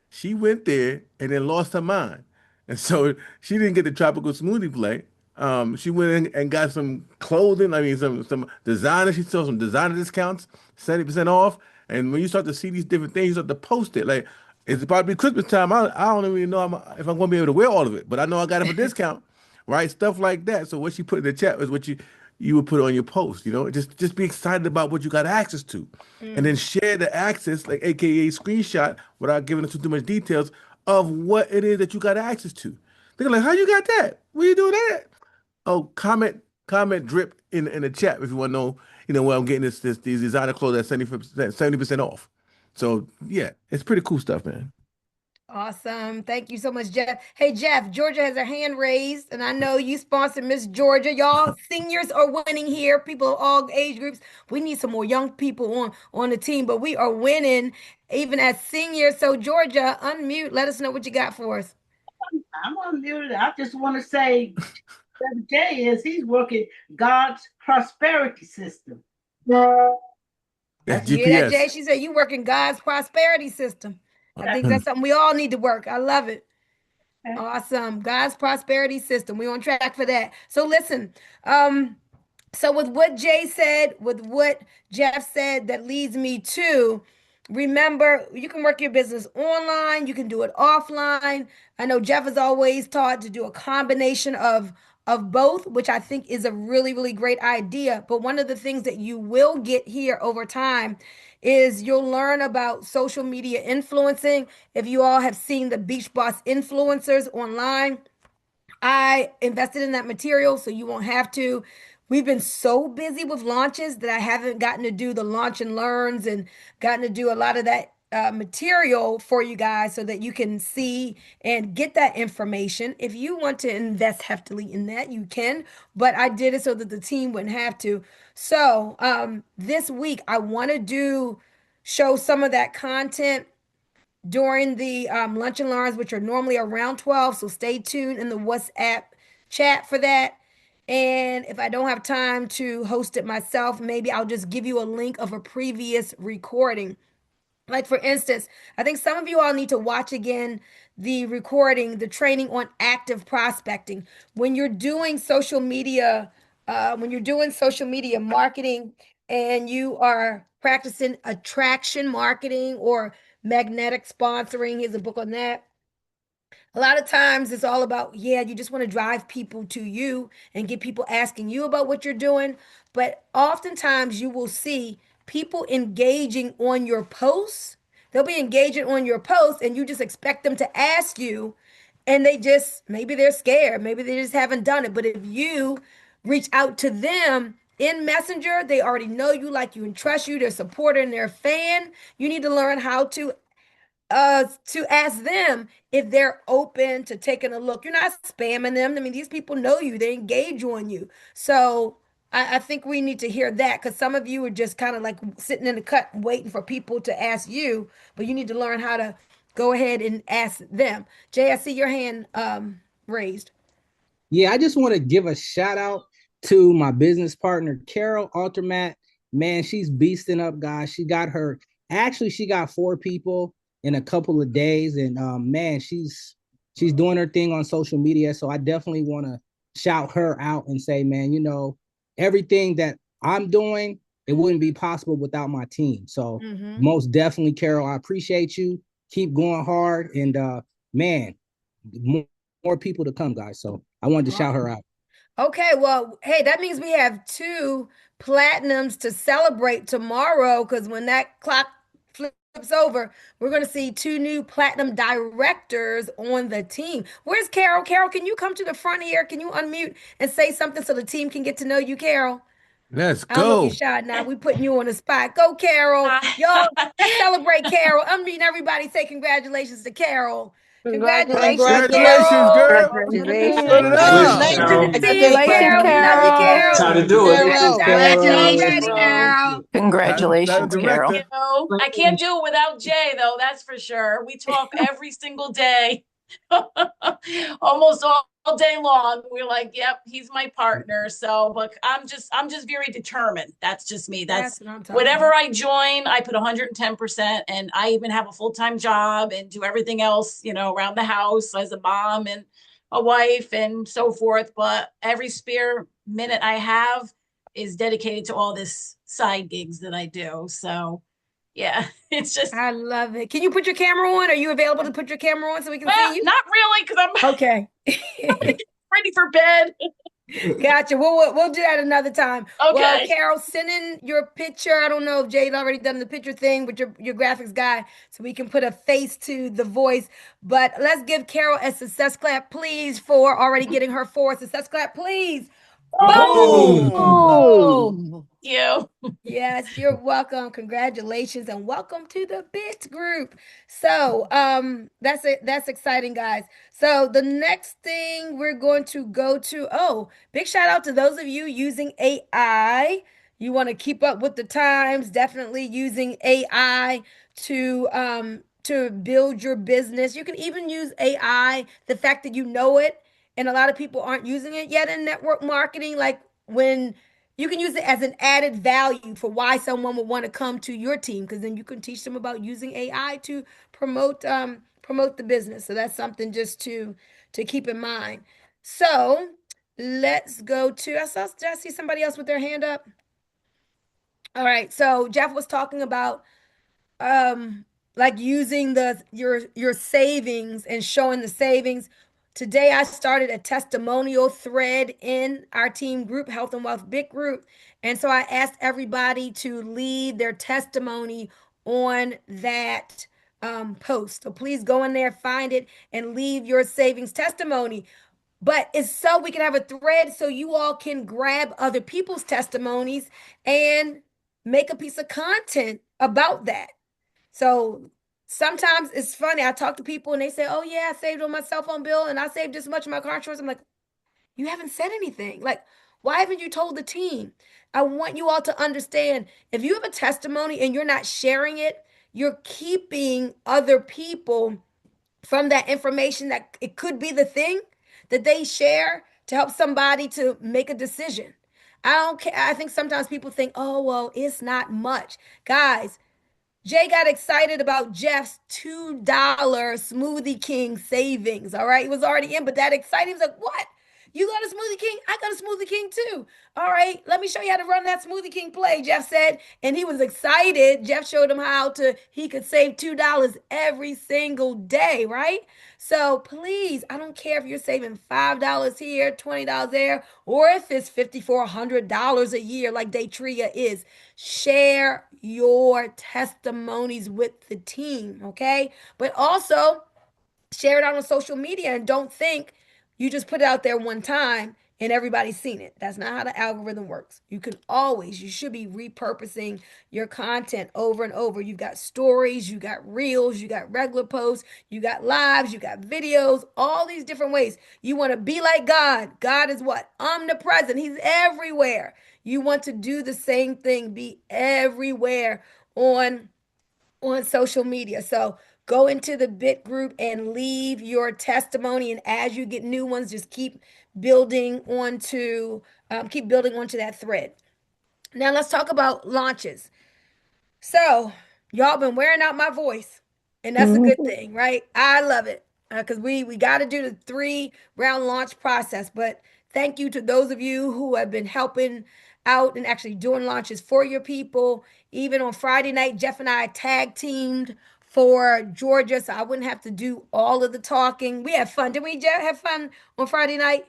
She went there and then lost her mind. And so she didn't get the tropical smoothie play. She went in and got some clothing. I mean, some designer. She saw some designer discounts, 70% off. And when you start to see these different things, you start to post it. Like, it's about to be Christmas time. I don't even know if I'm going to be able to wear all of it, but I know I got it for discount, right? Stuff like that. So what she put in the chat was what you would put on your post. Just be excited about what you got access to, and then share the access, like AKA screenshot, without giving us too much details of what it is that you got access to. They're like, how you got that? Where you doing that? Oh, comment drip in the chat if you want to know, where I'm getting these designer clothes at 70% off. So yeah, it's pretty cool stuff, man. Awesome. Thank you so much, Jeff. Hey, Jeff, Georgia has her hand raised, and I know you sponsored Miss Georgia. Y'all, seniors are winning here, people of all age groups. We need some more young people on the team, but we are winning even as seniors. So, Georgia, unmute. Let us know what you got for us. I'm unmuted. I just want to say, Jay he's working God's prosperity system. That's You GPS. hear that, Jay? She said you working God's prosperity system. I think that's something we all need to work. I love it. Awesome. God's prosperity system. We're on track for that. So listen, so with what Jay said, with what Jeff said, that leads me to, remember, you can work your business online. You can do it offline. I know Jeff has always taught to do a combination of both, which I think is a really, really great idea. But one of the things that you will get here over time is you'll learn about social media influencing. If you all have seen the Beach Boss influencers online, I invested in that material so you won't have to. We've been so busy with launches that I haven't gotten to do the launch and learns and gotten to do a lot of that material for you guys so that you can see and get that information. If you want to invest heftily in that, you can, but I did it so that the team wouldn't have to. So this week I want to show some of that content during the lunch and learns, which are normally around 12. So stay tuned in the WhatsApp chat for that. And if I don't have time to host it myself, maybe I'll just give you a link of a previous recording. Like, for instance, I think some of you all need to watch again the recording, the training on active prospecting. When you're doing social media, marketing, and you are practicing attraction marketing or magnetic sponsoring, here's a book on that. A lot of times it's all about, you just want to drive people to you and get people asking you about what you're doing. But oftentimes you will see people engaging on your posts. They'll be engaging on your posts and you just expect them to ask you, and maybe they're scared. Maybe they just haven't done it. But if you reach out to them in Messenger, they already know you, like you, and trust you. They're a supporter and they're a fan. You need to learn how to ask them if they're open to taking a look. You're not spamming them. I mean, these people know you. They engage on you. So I think we need to hear that, because some of you are just kind of like sitting in the cut waiting for people to ask you, but you need to learn how to go ahead and ask them. Jay, I see your hand raised. Yeah, I just want to give a shout out to my business partner, Carol Altermat. Man, she's beasting up, guys. She got 4 people in a couple of days, and man, she's doing her thing on social media. So I definitely want to shout her out and say, man, everything that I'm doing, it wouldn't be possible without my team. So most definitely, Carol, I appreciate you. Keep going hard, and man, more people to come, guys. So I wanted to shout her out. Okay, well, hey, that means we have 2 platinums to celebrate tomorrow, because when that clock flips flips over, we're going to see 2 new platinum directors on the team. Where's Carol? Carol, can you come to the front here? Can you unmute and say something so the team can get to know you, Carol? Let's I don't know if you're go. shy now. We putting you on the spot. Go, Carol. Y'all, let's celebrate Carol. Unmute everybody. Say congratulations to Carol. Congratulations, Congratulations, Carol. girl. Congratulations. Turn it up. Congratulations, Carol. See you, Carol. We love you, Carol. Time to do it. Congratulations, Carol. Congratulations, Carol. director. I can't do it without Jay, though. That's for sure. We talk every single day, almost all day long. We're like, "Yep, he's my partner." So, but I'm just very determined. That's just me. That's what I'm talking whatever about. I join, I put 110%, and I even have a full-time job and do everything else, around the house as a mom and a wife and so forth. But every spare minute I have is dedicated to all this side gigs that I do. So yeah, it's just. I love it. Can you put your camera on? Are you available to put your camera on so we can Well, see you? not really, because I'm Okay. ready for bed. Gotcha. We'll do that another time. Okay. Well, Carol, send in your picture. I don't know if Jade already done the picture thing with your graphics guy, so we can put a face to the voice. But let's give Carol a success clap, please, for already getting her 4. Success clap, please. Boom. Boom. You. Yes, you're welcome. Congratulations and welcome to the BIT group. So, that's it. That's exciting, guys. So the next thing we're going to go to, big shout out to those of you using AI. You want to keep up with the times, definitely using AI to build your business. You can even use AI, the fact that you know it, and a lot of people aren't using it yet in network marketing, like when you can use it as an added value for why someone would want to come to your team, because then you can teach them about using AI to promote the business. So that's something just to keep in mind. So let's go to did I see somebody else with their hand up? All right. So Jeff was talking about like using your savings and showing the savings. Today I started a testimonial thread in our team group, Health and Wealth Big Group, and so I asked everybody to leave their testimony on that post. So please go in there, find it, and leave your savings testimony. But it's so we can have a thread so you all can grab other people's testimonies and make a piece of content about that. So sometimes it's funny. I talk to people and they say, "Oh yeah, I saved on my cell phone bill and I saved this much in my car insurance." I'm like, "You haven't said anything. Like, why haven't you told the team?" I want you all to understand, if you have a testimony and you're not sharing it, you're keeping other people from that information that it could be the thing that they share to help somebody to make a decision. I don't care. I think sometimes people think, "Oh, well, it's not much." Guys, Jay got excited about Jeff's $2 Smoothie King savings. All right. It was already in, but that exciting. He was like, "What? You got a Smoothie King? I got a Smoothie King too." All right. Let me show you how to run that Smoothie King play, Jeff said. And he was excited. Jeff showed him how he could save $2 every single day. Right. So please, I don't care if you're saving $5 here, $20 there, or if it's $5,400 a year like Daytria is. Share your testimonies with the team, okay? But also share it out on social media, and don't think you just put it out there one time and everybody's seen it. That's not how the algorithm works. You should be repurposing your content over and over. You've got stories, you got reels, you got regular posts, you got lives, you got videos, all these different ways. You want to be like God. God is what? Omnipresent. He's everywhere. You want to do the same thing, be everywhere on social media. So go into the BIT group and leave your testimony. And as you get new ones, just keep building onto that thread. Now let's talk about launches. So y'all been wearing out my voice, and that's a good thing, right? I love it because we got to do the 3-round launch process. But thank you to those of you who have been helping out and actually doing launches for your people. Even on Friday night, Jeff and I tag teamed for Georgia, so I wouldn't have to do all of the talking. We had fun. Did we, Jeff, have fun on Friday night?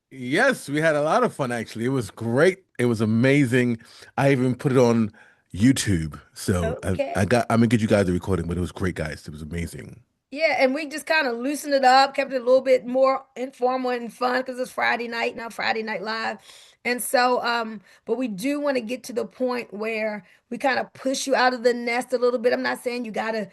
Yes, we had a lot of fun, actually. It was great. It was amazing. I even put it on YouTube. So Okay. I'm gonna get you guys the recording, but it was great, guys. It was amazing. Yeah, and we just kind of loosened it up, kept it a little bit more informal and fun because it's Friday night, now Friday Night Live. And so, but we do want to get to the point where we kind of push you out of the nest a little bit. I'm not saying you gotta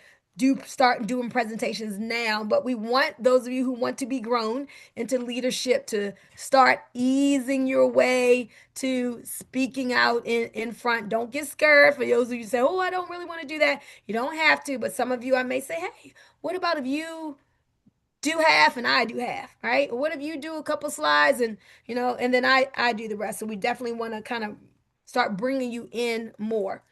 start doing presentations now, but we want those of you who want to be grown into leadership to start easing your way to speaking out in front. Don't get scared. For those of you who say, oh, I don't really want to do that. You don't have to, but some of you I may say, hey, what about if you do half and I do half, right? Or what if you do a couple slides and, and then I do the rest. So we definitely want to kind of start bringing you in more.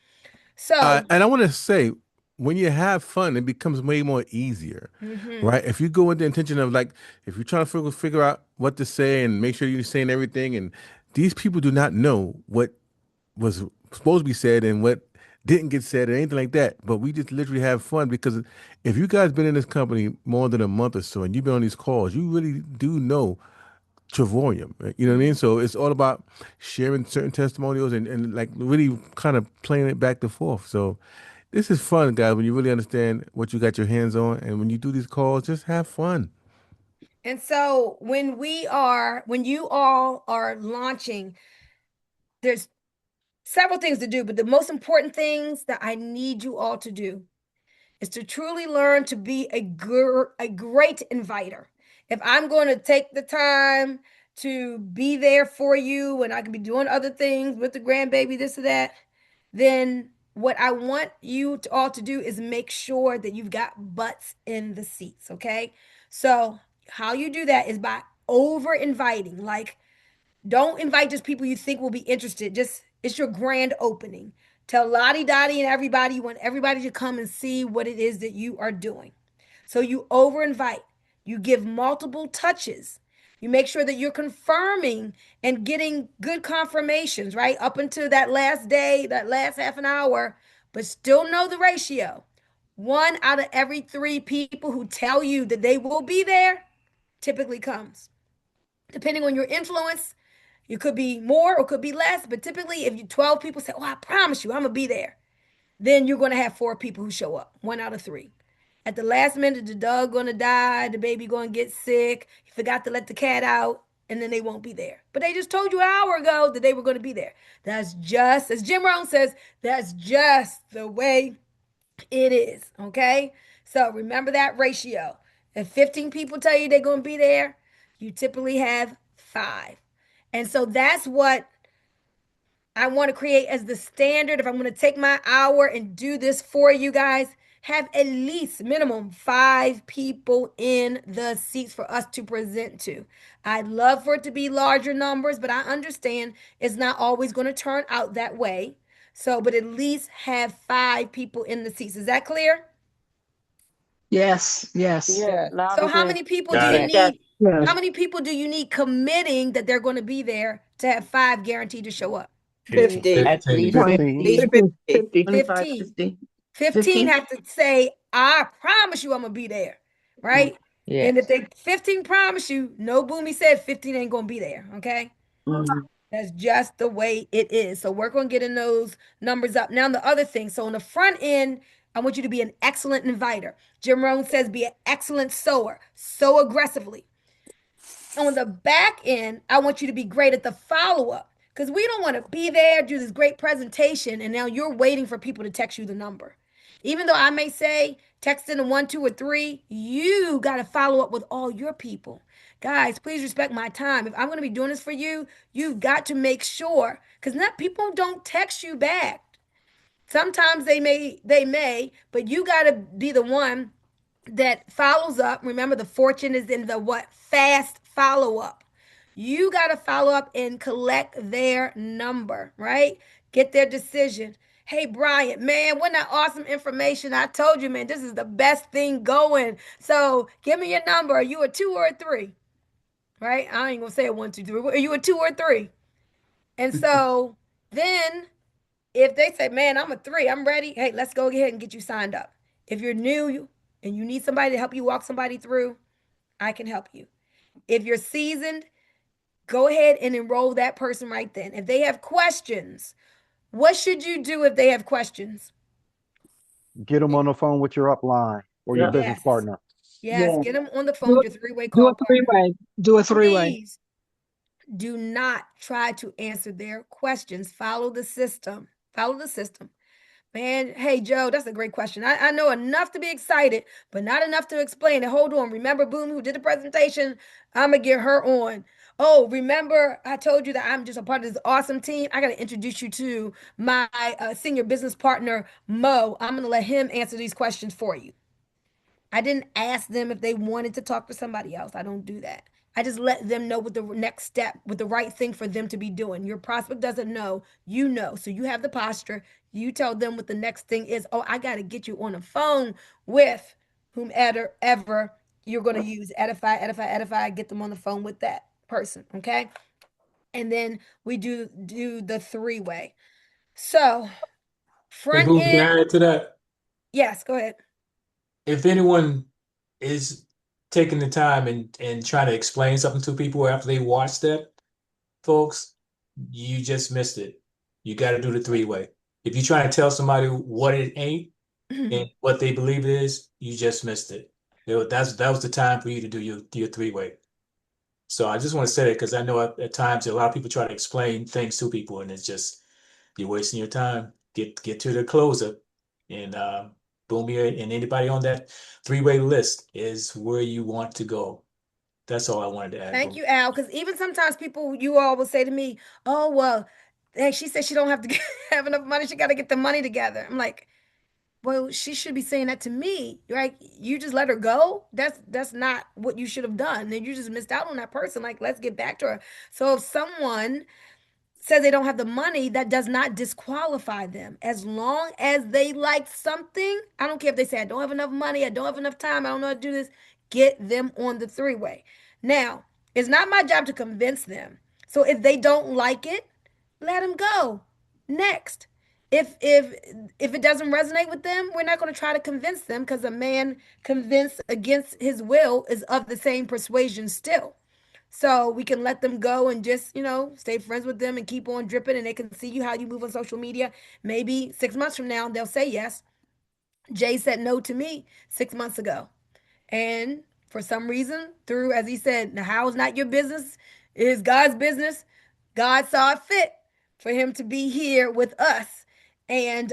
So, And I want to say, when you have fun, it becomes way more easier, right? If you go with the intention of like, if you're trying to figure out what to say and make sure you're saying everything, and these people do not know what was supposed to be said and what didn't get said or anything like that. But we just literally have fun because if you guys been in this company more than a month or so and you've been on these calls, you really do know Trevorium, right? You know what I mean? So it's all about sharing certain testimonials and like really kind of playing it back and forth. So this is fun, guys, when you really understand what you got your hands on. And when you do these calls, just have fun. And so when you all are launching, there's several things to do, but the most important things that I need you all to do is to truly learn to be a great inviter. If I'm going to take the time to be there for you when I can be doing other things with the grandbaby, this or that, then what I want you all to do is make sure that you've got butts in the seats, okay? So how you do that is by over inviting. Like, don't invite just people you think will be interested. Just, it's your grand opening. Tell Lottie Dottie and everybody, you want everybody to come and see what it is that you are doing. So you over invite, you give multiple touches. You make sure that you're confirming and getting good confirmations, right? Up until that last day, that last half an hour, but still know the ratio. 1 out of every 3 people who tell you that they will be there typically comes. Depending on your influence, it could be more or could be less, but typically if 12 people say, oh, I promise you, I'm gonna be there, then you're gonna have 4 people who show up, 1 out of 3. At the last minute, the dog gonna die, the baby gonna get sick, you forgot to let the cat out, and then they won't be there. But they just told you an hour ago that they were gonna be there. That's just, as Jim Rohn says, that's just the way it is, okay? So remember that ratio. If 15 people tell you they're gonna be there, you typically have 5. And so that's what I want to create as the standard. If I'm going to take my hour and do this for you guys, have at least minimum 5 people in the seats for us to present to. I'd love for it to be larger numbers, but I understand it's not always going to turn out that way. So, but at least have 5 people in the seats. Is that clear? Yes. Yeah, So how many people do you need? Yes. How many people do you need committing that they're going to be there to have 5 guaranteed to show up? 50. At least 50. 15. 15 have to say, I promise you I'm going to be there, right? Yeah. And if they 15 promise you, no Boomy said 15 ain't going to be there, okay? That's just the way it is. So we're going to get in those numbers up. Now, the other thing, so on the front end, I want you to be an excellent inviter. Jim Rohn says be an excellent sower. Sow aggressively. On the back end, I want you to be great at the follow-up because we don't want to be there, do this great presentation, and now you're waiting for people to text you the number. Even though I may say text in a 1, 2, or 3, you got to follow up with all your people. Guys, please respect my time. If I'm going to be doing this for you, you've got to make sure, because not people don't text you back. Sometimes they may, but you got to be the one that follows up. Remember, the fortune is in the what? Fast follow-up. You got to follow up and collect their number, right? Get their decision. Hey, Brian, man, wasn't that awesome information? I told you, man, this is the best thing going. So give me your number. Are you a 2 or a 3? Right? I ain't going to say a 1, 2, 3. Are you a 2 or a 3? And so then if they say, man, I'm a 3, I'm ready. Hey, let's go ahead and get you signed up. If you're new and you need somebody to help you walk somebody through, I can help you. If you're seasoned, go ahead and enroll that person right then. If they have questions, What should you do if they have questions? Get them on the phone with your upline or your business Yes. partner. Yes, Yeah. get them on the phone Do with it, your three-way do a call partner. three-way. Do a three-way. Please do not try to answer their questions. Follow the system. Follow the system. Man, hey, Joe, that's a great question. I know enough to be excited, but not enough to explain it. Hold on. Remember Boom, who did the presentation? I'm going to get her on. Oh, remember I told you that I'm just a part of this awesome team? I got to introduce you to my senior business partner, Mo. I'm going to let him answer these questions for you. I didn't ask them if they wanted to talk to somebody else. I don't do that. I just let them know what the next step, what the right thing for them to be doing. Your prospect doesn't know, you know. So you have the posture. You tell them what the next thing is. Oh, I got to get you on the phone with whomever ever you're going to use. Edify, get them on the phone with that person. Okay. And then we do the three-way. So Hey, front Boom, can end. I add to that? Yes, go ahead. If anyone is taking the time and trying to explain something to people after they watch that, folks, you just missed it. You got to do the three-way. If you're trying to tell somebody what it ain't and what they believe it is, you just missed it. That was the time for you to do your three-way. So I just want to say that because I know at times a lot of people try to explain things to people, and it's just you're wasting your time. Get to the closer, and Boom here and anybody on that three-way list is where you want to go. That's all I wanted to add, Thank Boom. you, Al. Because even sometimes people, you all will say to me, "Oh, well, hey, she said she don't have to have enough money. She got to get the money together." I'm like, "Well, she should be saying that to me, right? You just let her go. That's not what you should have done. Then you just missed out on that person. Like, let's get back to her." So if someone says they don't have the money, that does not disqualify them. As long as they like something, I don't care if they say, I don't have enough money, I don't have enough time, I don't know how to do this, get them on the three-way. Now, it's not my job to convince them. So if they don't like it, let them go. Next. If it doesn't resonate with them, we're not going to try to convince them because a man convinced against his will is of the same persuasion still. So we can let them go and just, stay friends with them and keep on dripping and they can see you how you move on social media. Maybe 6 months from now, they'll say yes. Jay said no to me 6 months ago. And for some reason, through, as he said, the how is not your business, it is God's business. God saw it fit for him to be here with us. And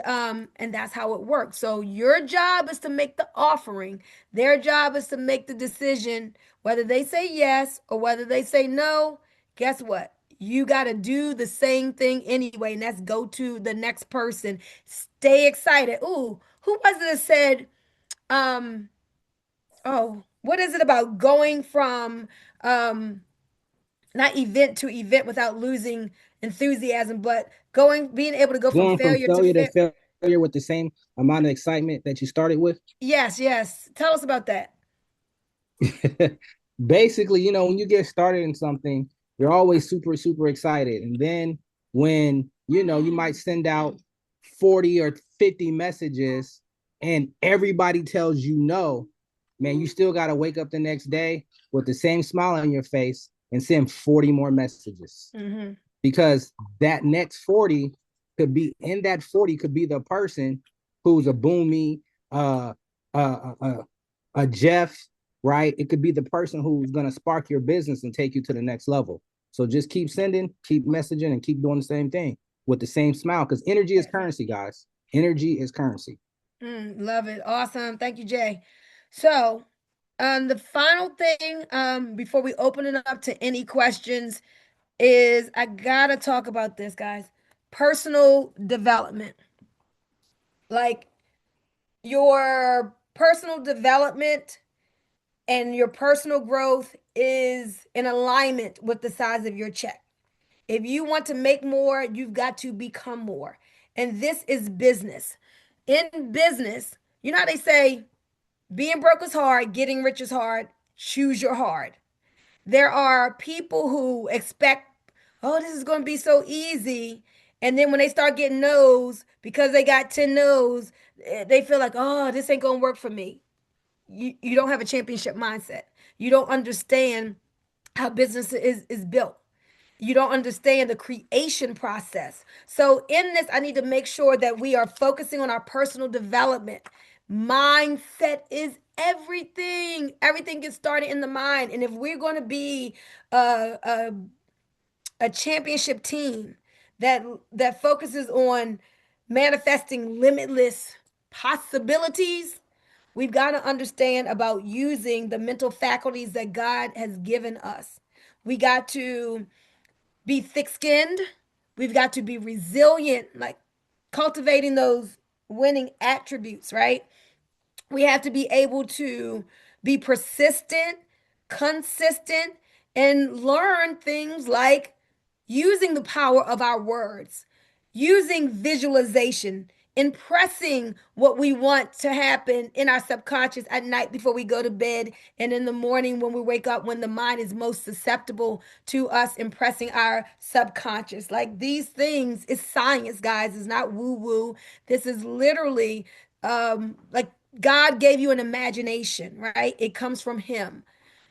that's how it works. So your job is to make the offering. Their job is to make the decision, whether they say yes or whether they say no. Guess what? You got to do the same thing anyway, and that's go to the next person. Stay excited. Ooh, who was it that said, oh, what is it about going from not event to event without losing enthusiasm, but being able to go from Going from failure to failure to fit. failure with the same amount of excitement that you started with. Yes, yes. Tell us about that. Basically, when you get started in something, you're always super, super excited. And then when, you might send out 40 or 50 messages and everybody tells you no, man, you still got to wake up the next day with the same smile on your face and send 40 more messages. Mm-hmm. Because that next 40 could be the person who's a Boomy, a Jeff, right? It could be the person who's going to spark your business and take you to the next level. So just keep sending, keep messaging, and keep doing the same thing with the same smile, because energy is currency, guys. Energy is currency. Love it. Awesome. Thank you, Jay. So the final thing before we open it up to any questions is I gotta talk about this, guys. Personal development. Like your personal development and your personal growth is in alignment with the size of your check. If you want to make more, you've got to become more. And this is business. In business, you know how they say being broke is hard, getting rich is hard, choose your hard. There are people who expect, oh, this is going to be so easy. And then when they start getting no's, because they got 10 no's, they feel like, oh, this ain't going to work for me. You don't have a championship mindset. You don't understand how business is built. You don't understand the creation process. So in this, I need to make sure that we are focusing on our personal development. Mindset is everything. Everything gets started in the mind. And if we're going to be a championship team that focuses on manifesting limitless possibilities, we've got to understand about using the mental faculties that God has given us. We got to be thick-skinned. We've got to be resilient, like cultivating those winning attributes, right? We have to be able to be persistent, consistent, and learn things like using the power of our words, using visualization, impressing what we want to happen in our subconscious at night before we go to bed, and in the morning when we wake up, when the mind is most susceptible to us impressing our subconscious. Like these things is science, guys. It's not woo woo. This is literally like God gave you an imagination, right? It comes from Him.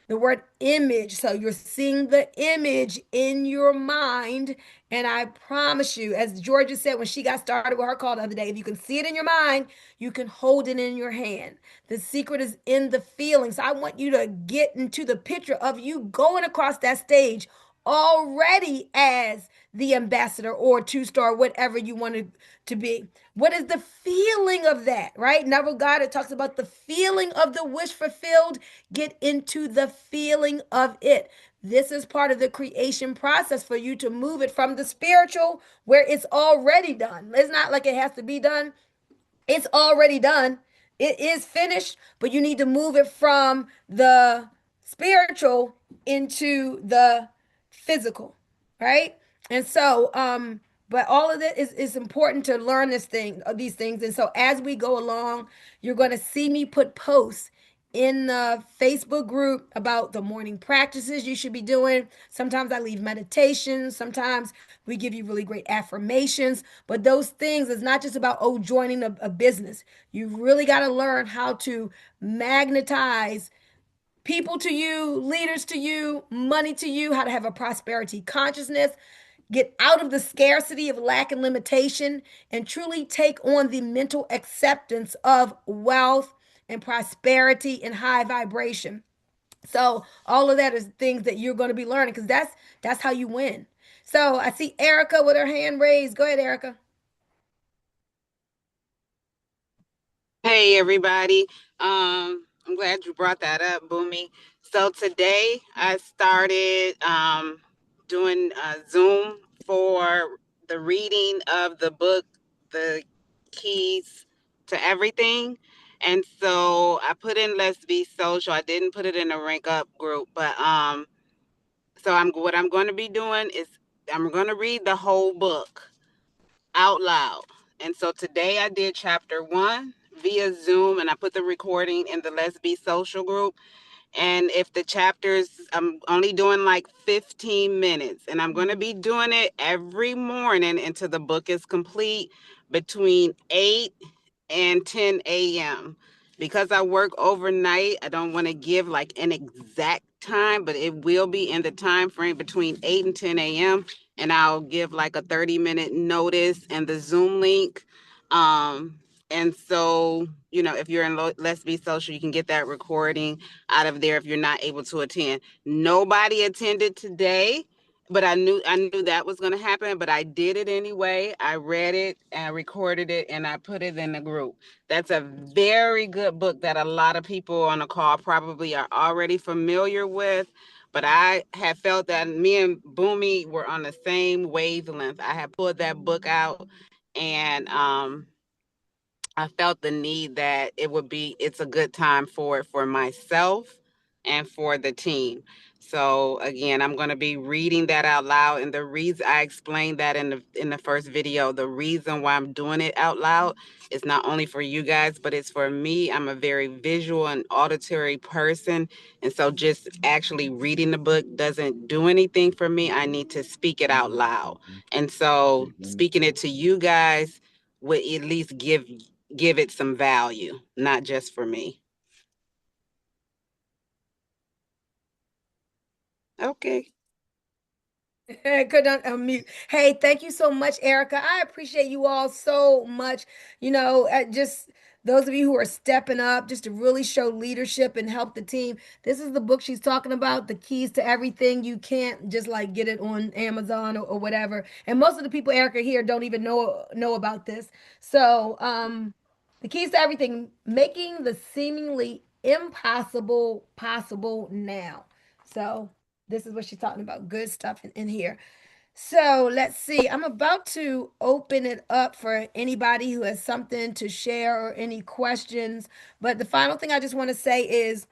The word image. So you're seeing the image in your mind. And I promise you, as Georgia said when she got started with her call the other day, if you can see it in your mind, you can hold it in your hand. The secret is in the feelings. I want you to get into the picture of you going across that stage already as the ambassador or two-star, whatever you want to be. What is the feeling of that, right? Neville Goddard talks about the feeling of the wish fulfilled. Get into the feeling of it. This is part of the creation process for you to move it from the spiritual, where it's already done. It's not like it has to be done. It's already done. It is finished, but you need to move it from the spiritual into the physical, right? And so, but all of it is important to learn these things. And so as we go along, you're going to see me put posts in the Facebook group about the morning practices you should be doing. Sometimes I leave meditations. Sometimes we give you really great affirmations. But those things is not just about, oh, joining a business. You really got to learn how to magnetize people to you, leaders to you, money to you, how to have a prosperity consciousness, get out of the scarcity of lack and limitation, and truly take on the mental acceptance of wealth and prosperity and high vibration. So all of that is things that you're going to be learning because that's how you win. So I see Erica with her hand raised. Go ahead, Erica. Hey everybody. I'm glad you brought that up, Boomy. So today I started doing Zoom for the reading of the book, The Keys to Everything. And so I put in Let's Be Social. I didn't put it in the Rank Up group, but so what I'm going to be doing is I'm going to read the whole book out loud. And so today I did chapter 1 via Zoom, and I put the recording in the Let's Be Social group. And if the chapters, I'm only doing like 15 minutes, and I'm going to be doing it every morning until the book is complete between 8 and 10 a.m. Because I work overnight, I don't want to give like an exact time, but it will be in the time frame between 8 and 10 a.m. And I'll give like a 30-minute notice and the Zoom link. And so, if you're in Let's Be Social, you can get that recording out of there if you're not able to attend. Nobody attended today, but I knew that was going to happen, but I did it anyway. I read it, I recorded it, and I put it in the group. That's a very good book that a lot of people on the call probably are already familiar with, but I have felt that me and Boomy were on the same wavelength. I had pulled that book out, and I felt the need that it's a good time for myself and for the team. So again, I'm going to be reading that out loud. And the reason I explained that in the first video, the reason why I'm doing it out loud is not only for you guys, but it's for me. I'm a very visual and auditory person. And so just actually reading the book doesn't do anything for me. I need to speak it out loud. And so speaking it to you guys would at least give it some value, not just for me. Okay. Couldn't unmute. Hey, thank you so much, Erica. I appreciate you all so much. Just those of you who are stepping up just to really show leadership and help the team. This is the book she's talking about, The Keys to Everything. You can't just like get it on Amazon or whatever. And most of the people, Erica, here don't even know about this. So, The Keys to Everything, making the seemingly impossible possible now. So this is what she's talking about. Good stuff in here. So let's see. I'm about to open it up for anybody who has something to share or any questions. But the final thing I just want to say is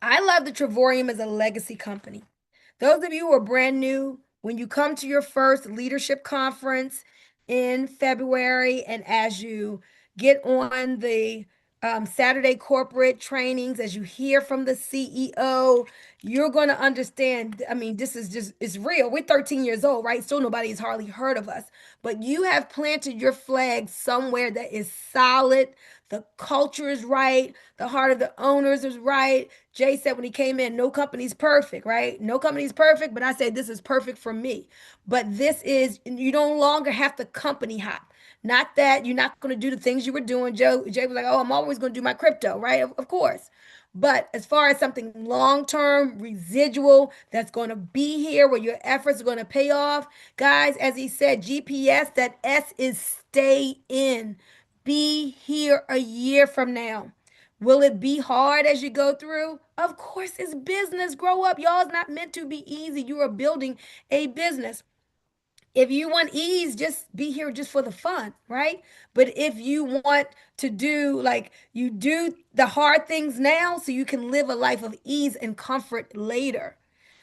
I love the Trevorium as a legacy company. Those of you who are brand new, when you come to your first leadership conference in February, and as you get on the Saturday corporate trainings, as you hear from the CEO, you're going to understand. I mean, this is just, it's real. We're 13 years old, right? Still nobody has hardly heard of us, but you have planted your flag somewhere that is solid. The culture is right. The heart of the owners is right. Jay said when he came in, no company's perfect, right? No company's perfect, but I say this is perfect for me. But this is, you no longer have to company hop. Not that you're not going to do the things you were doing. Jay was like, oh, I'm always going to do my crypto, right? Of course. But as far as something long-term, residual, that's going to be here where your efforts are going to pay off, guys, as he said, GPS, that S is stay in. Be here a year from now. Will it be hard as you go through? Of course, it's business. Grow up. Y'all, it's not meant to be easy. You are building a business. If you want ease, just be here just for the fun, right? But if you want to do like you do the hard things now so you can live a life of ease and comfort later.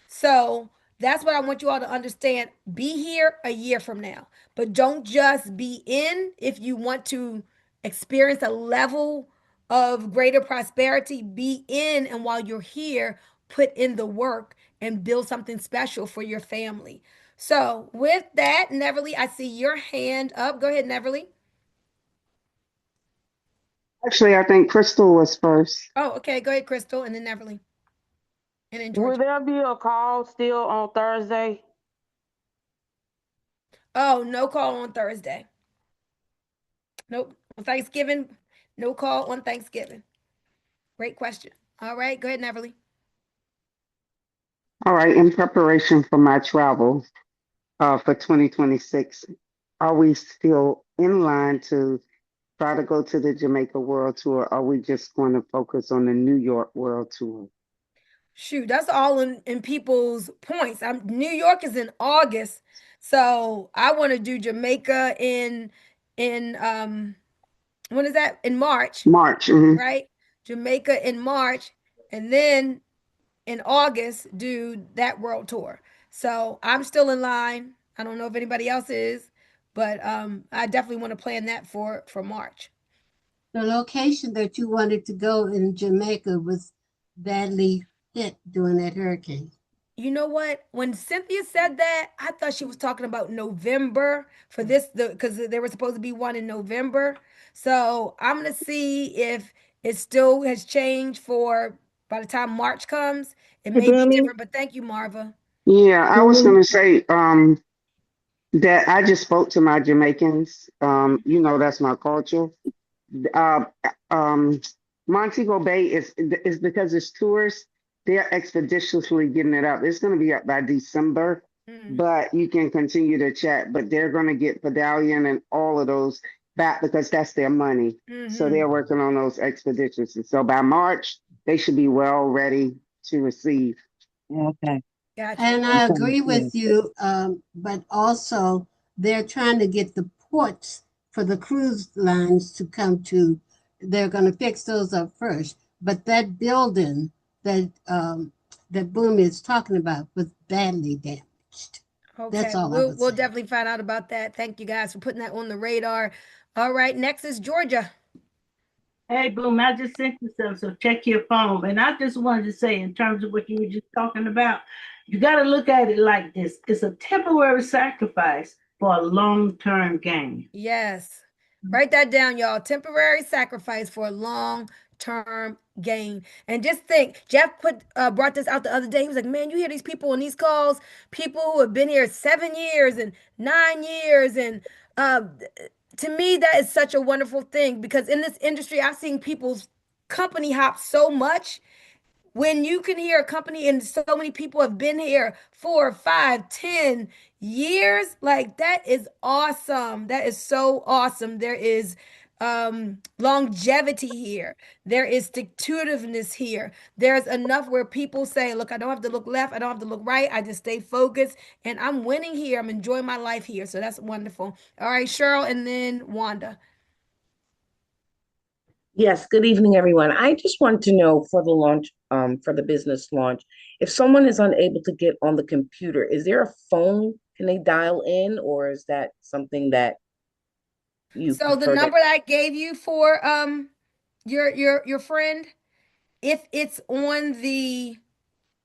So that's what I want you all to understand. Be here a year from now, but don't just be in. If you want to experience a level of greater prosperity, be in. And while you're here, put in the work and build something special for your family. So with that, Neverly, I see your hand up. Go ahead, Neverly. Actually, I think Crystal was first. Oh, okay. Go ahead, Crystal, and then Neverly. And then Will Georgia. there be a call still on Thursday? Oh, no call on Thursday. Nope. On Thanksgiving, no call on Thanksgiving. Great question. All right, go ahead, Neverly. All right, in preparation for my travel for 2026, are we still in line to try to go to the Jamaica World Tour? Or are we just going to focus on the New York World Tour? Shoot, that's all in people's points. New York is in August, so I want to do Jamaica in when is that? In March. March. Mm-hmm. Right? Jamaica in March, and then in August do that world tour. So I'm still in line. I don't know if anybody else is, but I definitely want to plan that for March. The location that you wanted to go in Jamaica was badly hit during that hurricane. You know what? When Cynthia said that, I thought she was talking about November for this, because there was supposed to be one in November. So I'm gonna see if it still has changed for by the time March comes. It may be different, but thank you, Marva. Yeah, I was going to say that I just spoke to my Jamaicans. That's my culture. Montego Bay is because it's tourists. They're expeditiously getting it up. It's going to be up by December, but you can continue to chat. But they're going to get Pedalian and all of those back because that's their money. So they're working on those expeditiously. So by March, they should be well ready to receive. Okay. Gotcha. And I agree with you, but also they're trying to get the ports for the cruise lines to come to. They're going to fix those up first. But that building that Boom is talking about was badly damaged. Okay, That's all we'll definitely find out about that. Thank you guys for putting that on the radar. All right, next is Georgia. Hey, Boom, I just sent you some, so check your phone. And I just wanted to say, in terms of what you were just talking about, you got to look at it like this. It's a temporary sacrifice for a long-term gain. Yes. Write that down, y'all. Temporary sacrifice for a long-term gain. And just think, Jeff brought this out the other day. He was like, man, you hear these people on these calls, people who have been here 7 years and 9 years. And to me, that is such a wonderful thing, because in this industry, I've seen people's company hop so much. When you can hear a company and so many people have been here 4, 5, 10 years, like that is awesome. That is so awesome. There is longevity here. There is stick-to-itiveness here. There's enough where people say, look, I don't have to look left, I don't have to look right, I just stay focused, and I'm winning here. I'm enjoying my life here. So that's wonderful. All right, Cheryl, and then Wanda. Yes, good evening, everyone. I just want to know for the launch, for the business launch, if someone is unable to get on the computer, is there a phone? Can they dial in, or is that something that you So the prefer that? number that I gave you for your friend, if it's on the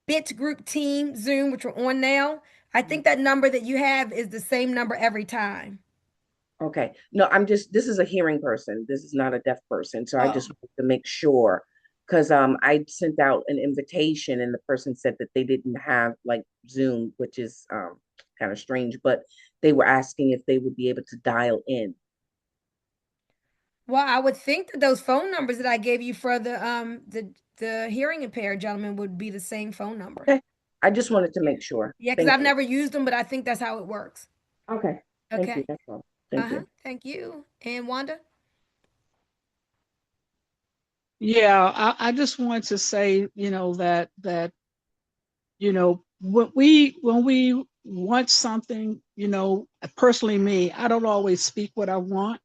Bit Group team Zoom, which we're on now, I think that number that you have is the same number every time. Okay. No, this is a hearing person. This is not a deaf person. So I just Oh. wanted to make sure, because I sent out an invitation and the person said that they didn't have like Zoom, which is kind of strange, but they were asking if they would be able to dial in. Well, I would think that those phone numbers that I gave you for the hearing impaired gentleman would be the same phone number. Okay. I just wanted to make sure. Yeah, because Thank I've you. never used them, but I think that's how it works. Okay. Thank Okay. you. That's all. Thank you. Thank you. And Wanda? Yeah, I just want to say, that when we want something, personally me, I don't always speak what I want.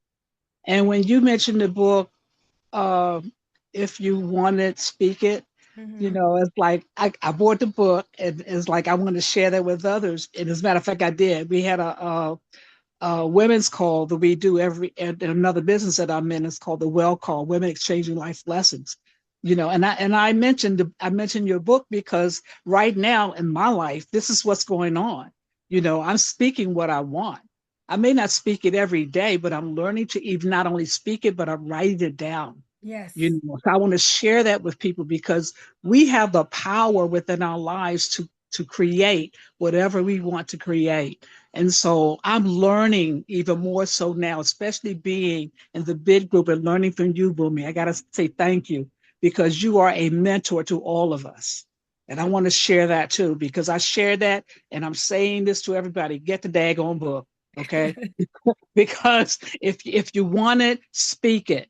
And when you mentioned the book, if you want it, speak it. It's like I bought the book, and it's like I want to share that with others. And as a matter of fact, I did. We had a women's call that we do and another business that I'm in is called the Well Call, Women Exchanging Life Lessons. And I mentioned your book because right now in my life, this is what's going on. I'm speaking what I want. I may not speak it every day, but I'm learning to even not only speak it, but I'm writing it down. Yes. So I want to share that with people because we have the power within our lives to create whatever we want to create. And so I'm learning even more so now, especially being in the bid group and learning from you, Boomy. I got to say thank you because you are a mentor to all of us. And I want to share that too, because I share that and I'm saying this to everybody, get the daggone book, okay? Because if you want it, speak it.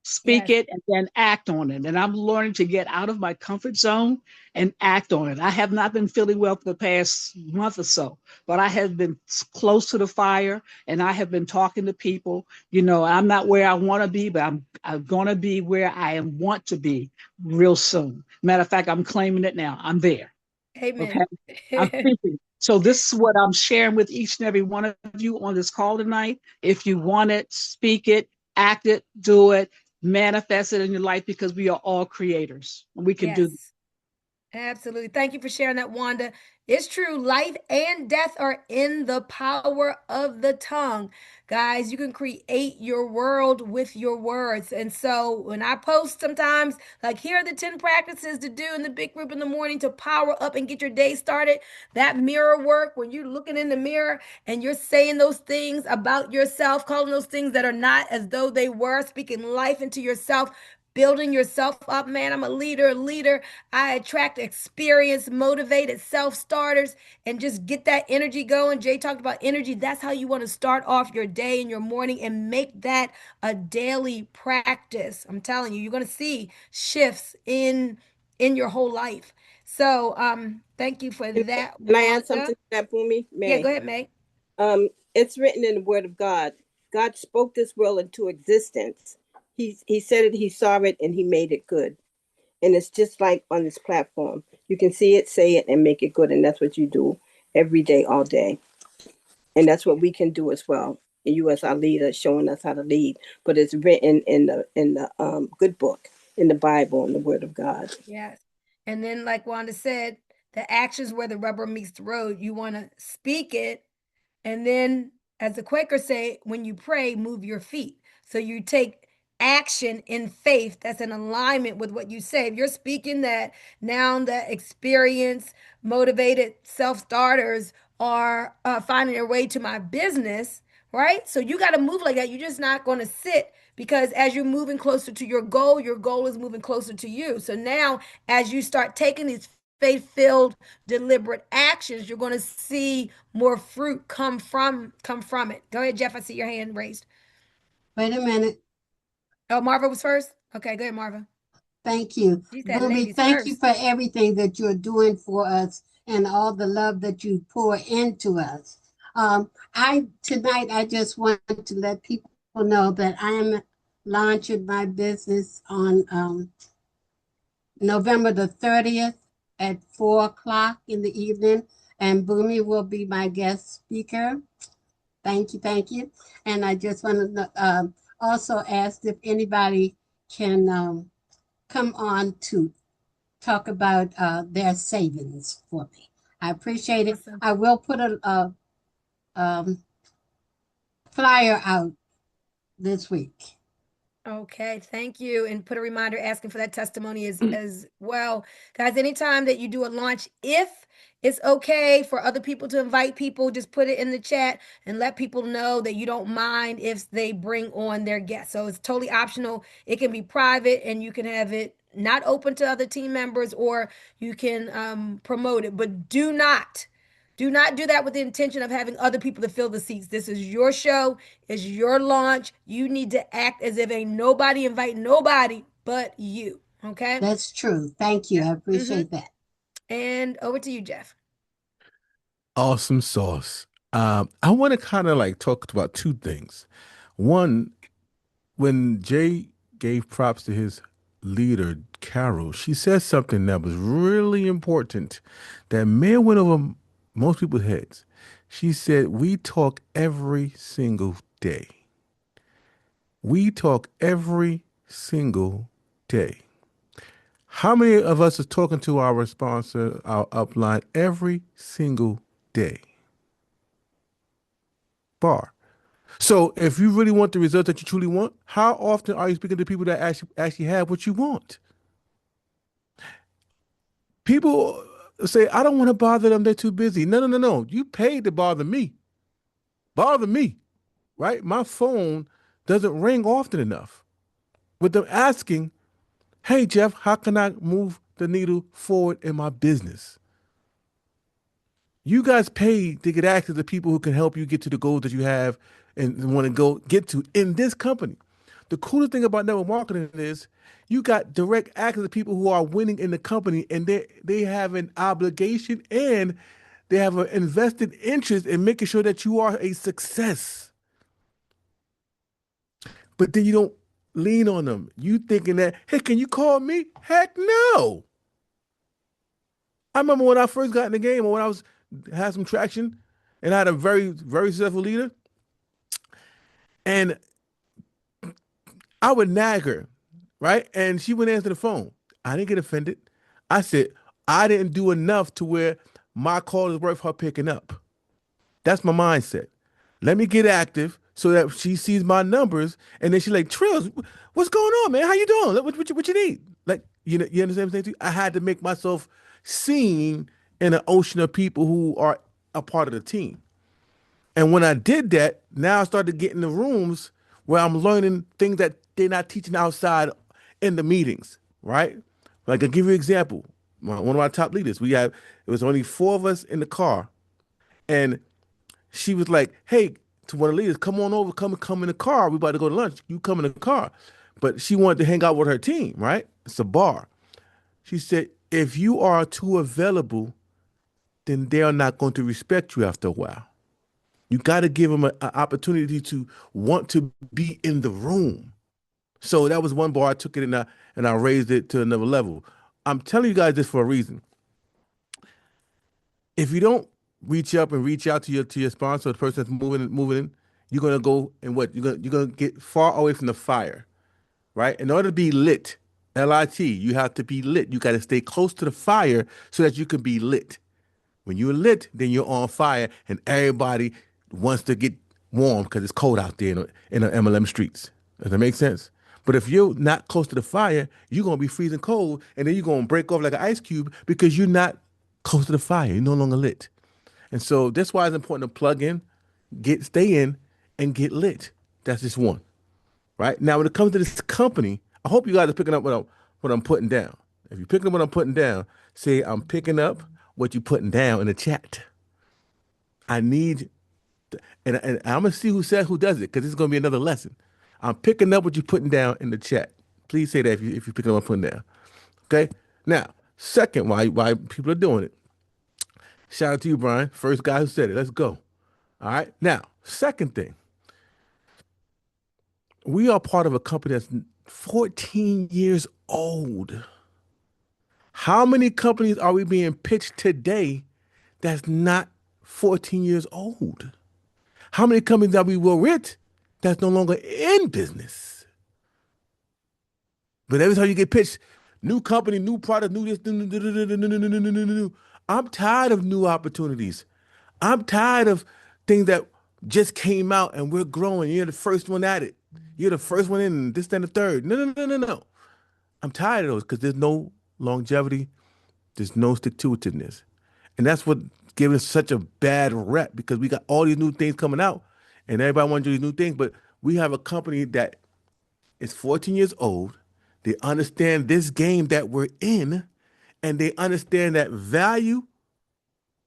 Speak it and then act on it. And I'm learning to get out of my comfort zone and act on it. I have not been feeling well for the past month or so, but I have been close to the fire and I have been talking to people. I'm not where I want to be, but I'm going to be where I want to be real soon. Matter of fact, I'm claiming it now. I'm there. Amen. Okay. I'm thinking. So this is what I'm sharing with each and every one of you on this call tonight. If you want it, speak it, act it, do it. Manifest it in your life because we are all creators. We can do this. Absolutely. Thank you for sharing that, Wanda. It's true. Life and death are in the power of the tongue. Guys, you can create your world with your words. And so when I post sometimes, like, here are the 10 practices to do in the big group in the morning to power up and get your day started, that mirror work, when you're looking in the mirror and you're saying those things about yourself, calling those things that are not as though they were, speaking life into yourself, building yourself up, man. I'm a leader. I attract experienced, motivated self-starters and just get that energy going. Jay talked about energy. That's how you want to start off your day and your morning and make that a daily practice. I'm telling you, you're going to see shifts in your whole life. So thank you for that. Can I add something to that, Boomy? Yeah, go ahead, May. It's written in the Word of God. God spoke this world into existence. He said it, he saw it, and he made it good. And it's just like on this platform. You can see it, say it, and make it good. And that's what you do every day, all day. And that's what we can do as well. And you as our leader showing us how to lead. But it's written in the good book, in the Bible, in the Word of God. Yes. And then like Wanda said, the actions where the rubber meets the road, you want to speak it. And then as the Quakers say, when you pray, move your feet. So you take action in faith that's in alignment with what you say. If you're speaking that now the experienced, motivated self-starters are finding their way to my business, right? So you got to move like that. You're just not going to sit, because as you're moving closer to your goal is moving closer to you. So now as you start taking these faith-filled, deliberate actions, you're going to see more fruit come from it. Go ahead, Jeff. I see your hand raised. Wait a minute. Oh, Marva was first? Okay, go ahead, Marva. Thank you. She said Boomy, ladies thank first. you for everything that you're doing for us and all the love that you pour into us. Tonight, I just want to let people know that I am launching my business on November the 30th at 4 o'clock in the evening, and Boomy will be my guest speaker. Thank you, thank you. And I just want to also ask if anybody can come on to talk about their savings for me. I appreciate it. Awesome. I will put a flyer out this week. Okay, thank you. And put a reminder asking for that testimony as well. Guys, anytime that you do a launch, if it's okay for other people to invite people, just put it in the chat and let people know that you don't mind if they bring on their guests. So it's totally optional. It can be private and you can have it not open to other team members, or you can promote it. But do not do that with the intention of having other people to fill the seats. This is your show. It's your launch. You need to act as if ain't nobody invite nobody but you. Okay? That's true. Thank you. I appreciate that. And over to you, Jeff. Awesome sauce. I want to kind of like talk about two things. One, when Jay gave props to his leader, Carol, she said something that was really important that may have went over most people's heads. She said, we talk every single day. We talk every single day. How many of us is talking to our sponsor, our upline, every single day? Bar. So if you really want the result that you truly want, how often are you speaking to people that actually have what you want? People say, I don't want to bother them. They're too busy. No. You paid to bother me. Bother me, right? My phone doesn't ring often enough with them asking, hey, Jeff, how can I move the needle forward in my business? You guys pay to get access to people who can help you get to the goals that you have and want to go get to in this company. The coolest thing about network marketing is you got direct access to people who are winning in the company, and they have an obligation and they have an invested interest in making sure that you are a success. But then you don't lean on them. You thinking that, hey, can you call me? Heck no. I remember when I first got in the game, or when I had some traction and I had a very, very successful leader, and I would nag her, right? And she wouldn't answer the phone. I didn't get offended. I said, I didn't do enough to where my call is worth her picking up. That's my mindset. Let me get active so that she sees my numbers, and then she's like, Trills, what's going on, man? How you doing? What you need? Like, you understand what I'm saying to you? I had to make myself seen in an ocean of people who are a part of the team. And when I did that, now I started getting the rooms where I'm learning things that they're not teaching outside in the meetings, right? Like, I'll give you an example. One of our top leaders, it was only 4 of us in the car. And she was like, hey, to one of the leaders, come on over, come in the car. We about to go to lunch. You come in the car. But she wanted to hang out with her team, right? It's a bar. She said, if you are too available, then they are not going to respect you after a while. You got to give them an opportunity to want to be in the room. So that was one bar. I took it and I raised it to another level. I'm telling you guys this for a reason. If you don't reach up and reach out to your sponsor, the person that's moving in, you're gonna go and what? You're gonna get far away from the fire, right? In order to be lit, LIT, you have to be lit. You got to stay close to the fire so that you can be lit. When you're lit, then you're on fire, and everybody wants to get warm because it's cold out there in the MLM streets. Does that make sense? But if you're not close to the fire, you're going to be freezing cold, and then you're going to break off like an ice cube because you're not close to the fire. You're no longer lit. And so that's why it's important to plug in, stay in, and get lit. That's just one. Right? Now, when it comes to this company, I hope you guys are picking up what I'm putting down. If you're picking up what I'm putting down, say I'm picking up what you're putting down in the chat. I need, and I'm going to see who does it, because it's going to be another lesson. I'm picking up what you're putting down in the chat. Please say that if you're picking up what I'm putting down. Okay? Now, second, why people are doing it. Shout out to you, Brian. First guy who said it. Let's go. All right? Now, second thing. We are part of a company that's 14 years old. How many companies are we being pitched today that's not 14 years old? How many companies that we were with that's no longer in business? But every time you get pitched, new company, new product, new this, new. I'm tired of new opportunities. I'm tired of things that just came out and we're growing. You're the first one at it. You're the first one in this, then the third. No. I'm tired of those because there's no longevity. There's no stick-to-itiveness. And that's what gave us such a bad rep, because we got all these new things coming out and everybody wants to do these new things. But we have a company that is 14 years old. They understand this game that we're in, and they understand that value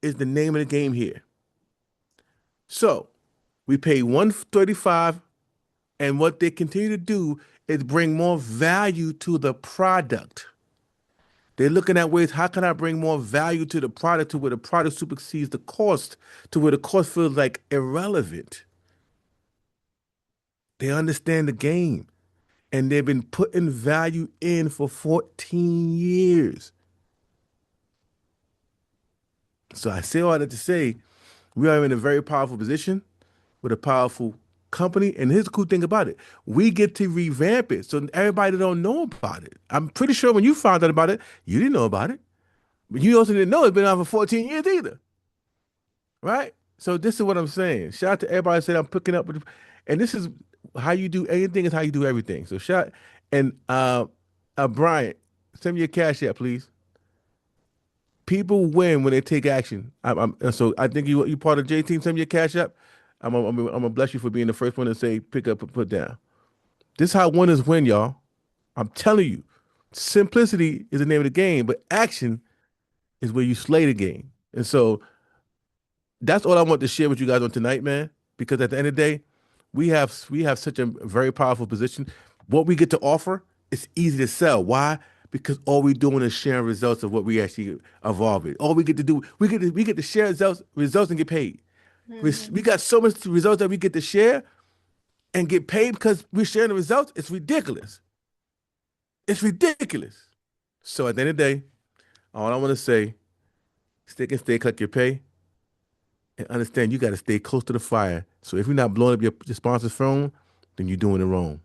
is the name of the game here. So we pay $135, and what they continue to do is bring more value to the product. They're looking at ways, how can I bring more value to the product, to where the product supersedes the cost, to where the cost feels like irrelevant. They understand the game, and they've been putting value in for 14 years. So I say all that to say, we are in a very powerful position with a powerful company. And here's the cool thing about it. We get to revamp it so everybody don't know about it. I'm pretty sure when you found out about it, you didn't know about it. But you also didn't know it's been out for 14 years either. Right? So this is what I'm saying. Shout out to everybody who said I'm picking up. And this is how you do anything is how you do everything. So shout. And Brian, send me your cash app, please. People win when they take action. So I think you part of J Team. Send me your cash app. I'm gonna bless you for being the first one to say pick up and put down. This is how winners win, y'all. I'm telling you, simplicity is the name of the game, but action is where you slay the game. And so that's all I want to share with you guys on tonight, man. Because at the end of the day, we have such a very powerful position. What we get to offer is easy to sell. Why? Because all we're doing is sharing results of what we actually evolve in. All we get to do, we get to share results and get paid. Mm-hmm. We got so much results that we get to share and get paid because we're sharing the results. It's ridiculous. It's ridiculous. So at the end of the day, all I want to say, stick and stay, collect your pay, and understand you got to stay close to the fire. So if you're not blowing up your sponsor's phone, then you're doing it wrong.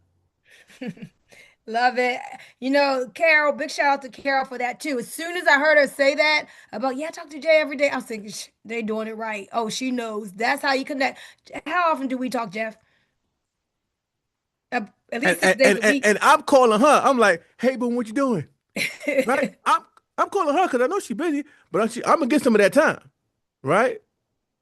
Love it. You know, Carol, big shout out to Carol for that too. As soon as I heard her say that about, I talk to Jay every day, I was thinking, they doing it right. Oh, she knows. That's how you connect. How often do we talk, Jeff? At least 6 days a week. And I'm calling her. I'm like, hey, boom, what you doing? Right? I'm calling her because I know she's busy, but I'm going to get some of that time. Right?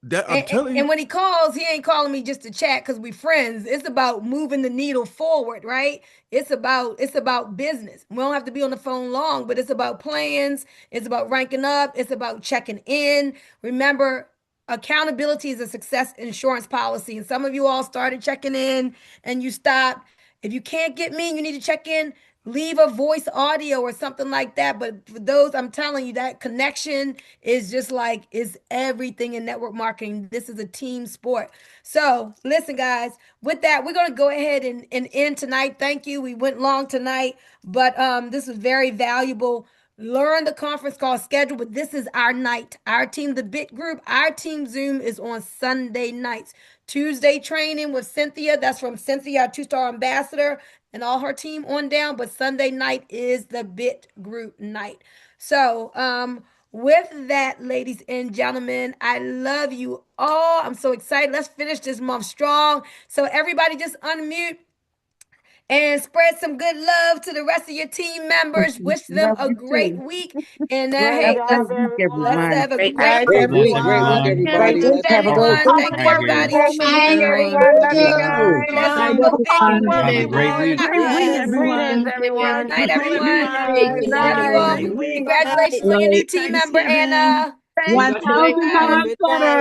I'm telling you. And when he calls, he ain't calling me just to chat because we friends. It's about moving the needle forward, right? It's about business. We don't have to be on the phone long, but it's about plans. It's about ranking up. It's about checking in. Remember, accountability is a success insurance policy. And some of you all started checking in and you stopped. If you can't get me, you need to check in. Leave a voice audio or something like that. But for those, I'm telling you, that connection is just like, is everything in network marketing. This is a team sport. So listen, guys, with that, we're going to go ahead and end tonight. Thank you. We went long tonight, but this was very valuable. Learn the conference call schedule, but this is our night. Our team, the BIT group, our team Zoom is on Sunday nights. Tuesday training with Cynthia. That's from Cynthia, our 2-star ambassador, and all her team on down. But Sunday night is the BIT group night. So with that, ladies and gentlemen, I love you all. I'm so excited. Let's finish this month strong. So everybody just unmute and spread some good love to the rest of your team members. Wish them Love a you great too. week. And Great hey, job, let's everyone. have a Great great job. Great week. week, everybody. Great week, Let's Have a great everyone. week. Thank you, everybody. Good night, everyone. Love you guys. Come on, Bye. Uncle Vic. Have a great week. Great week, Yes. everyone. Greetings, everyone. Night, everyone. Good Love you all. night. Great week. Congratulations on your new team member, Thanksgiving. Anna. Thank you. Congratulations, Bye. Anna.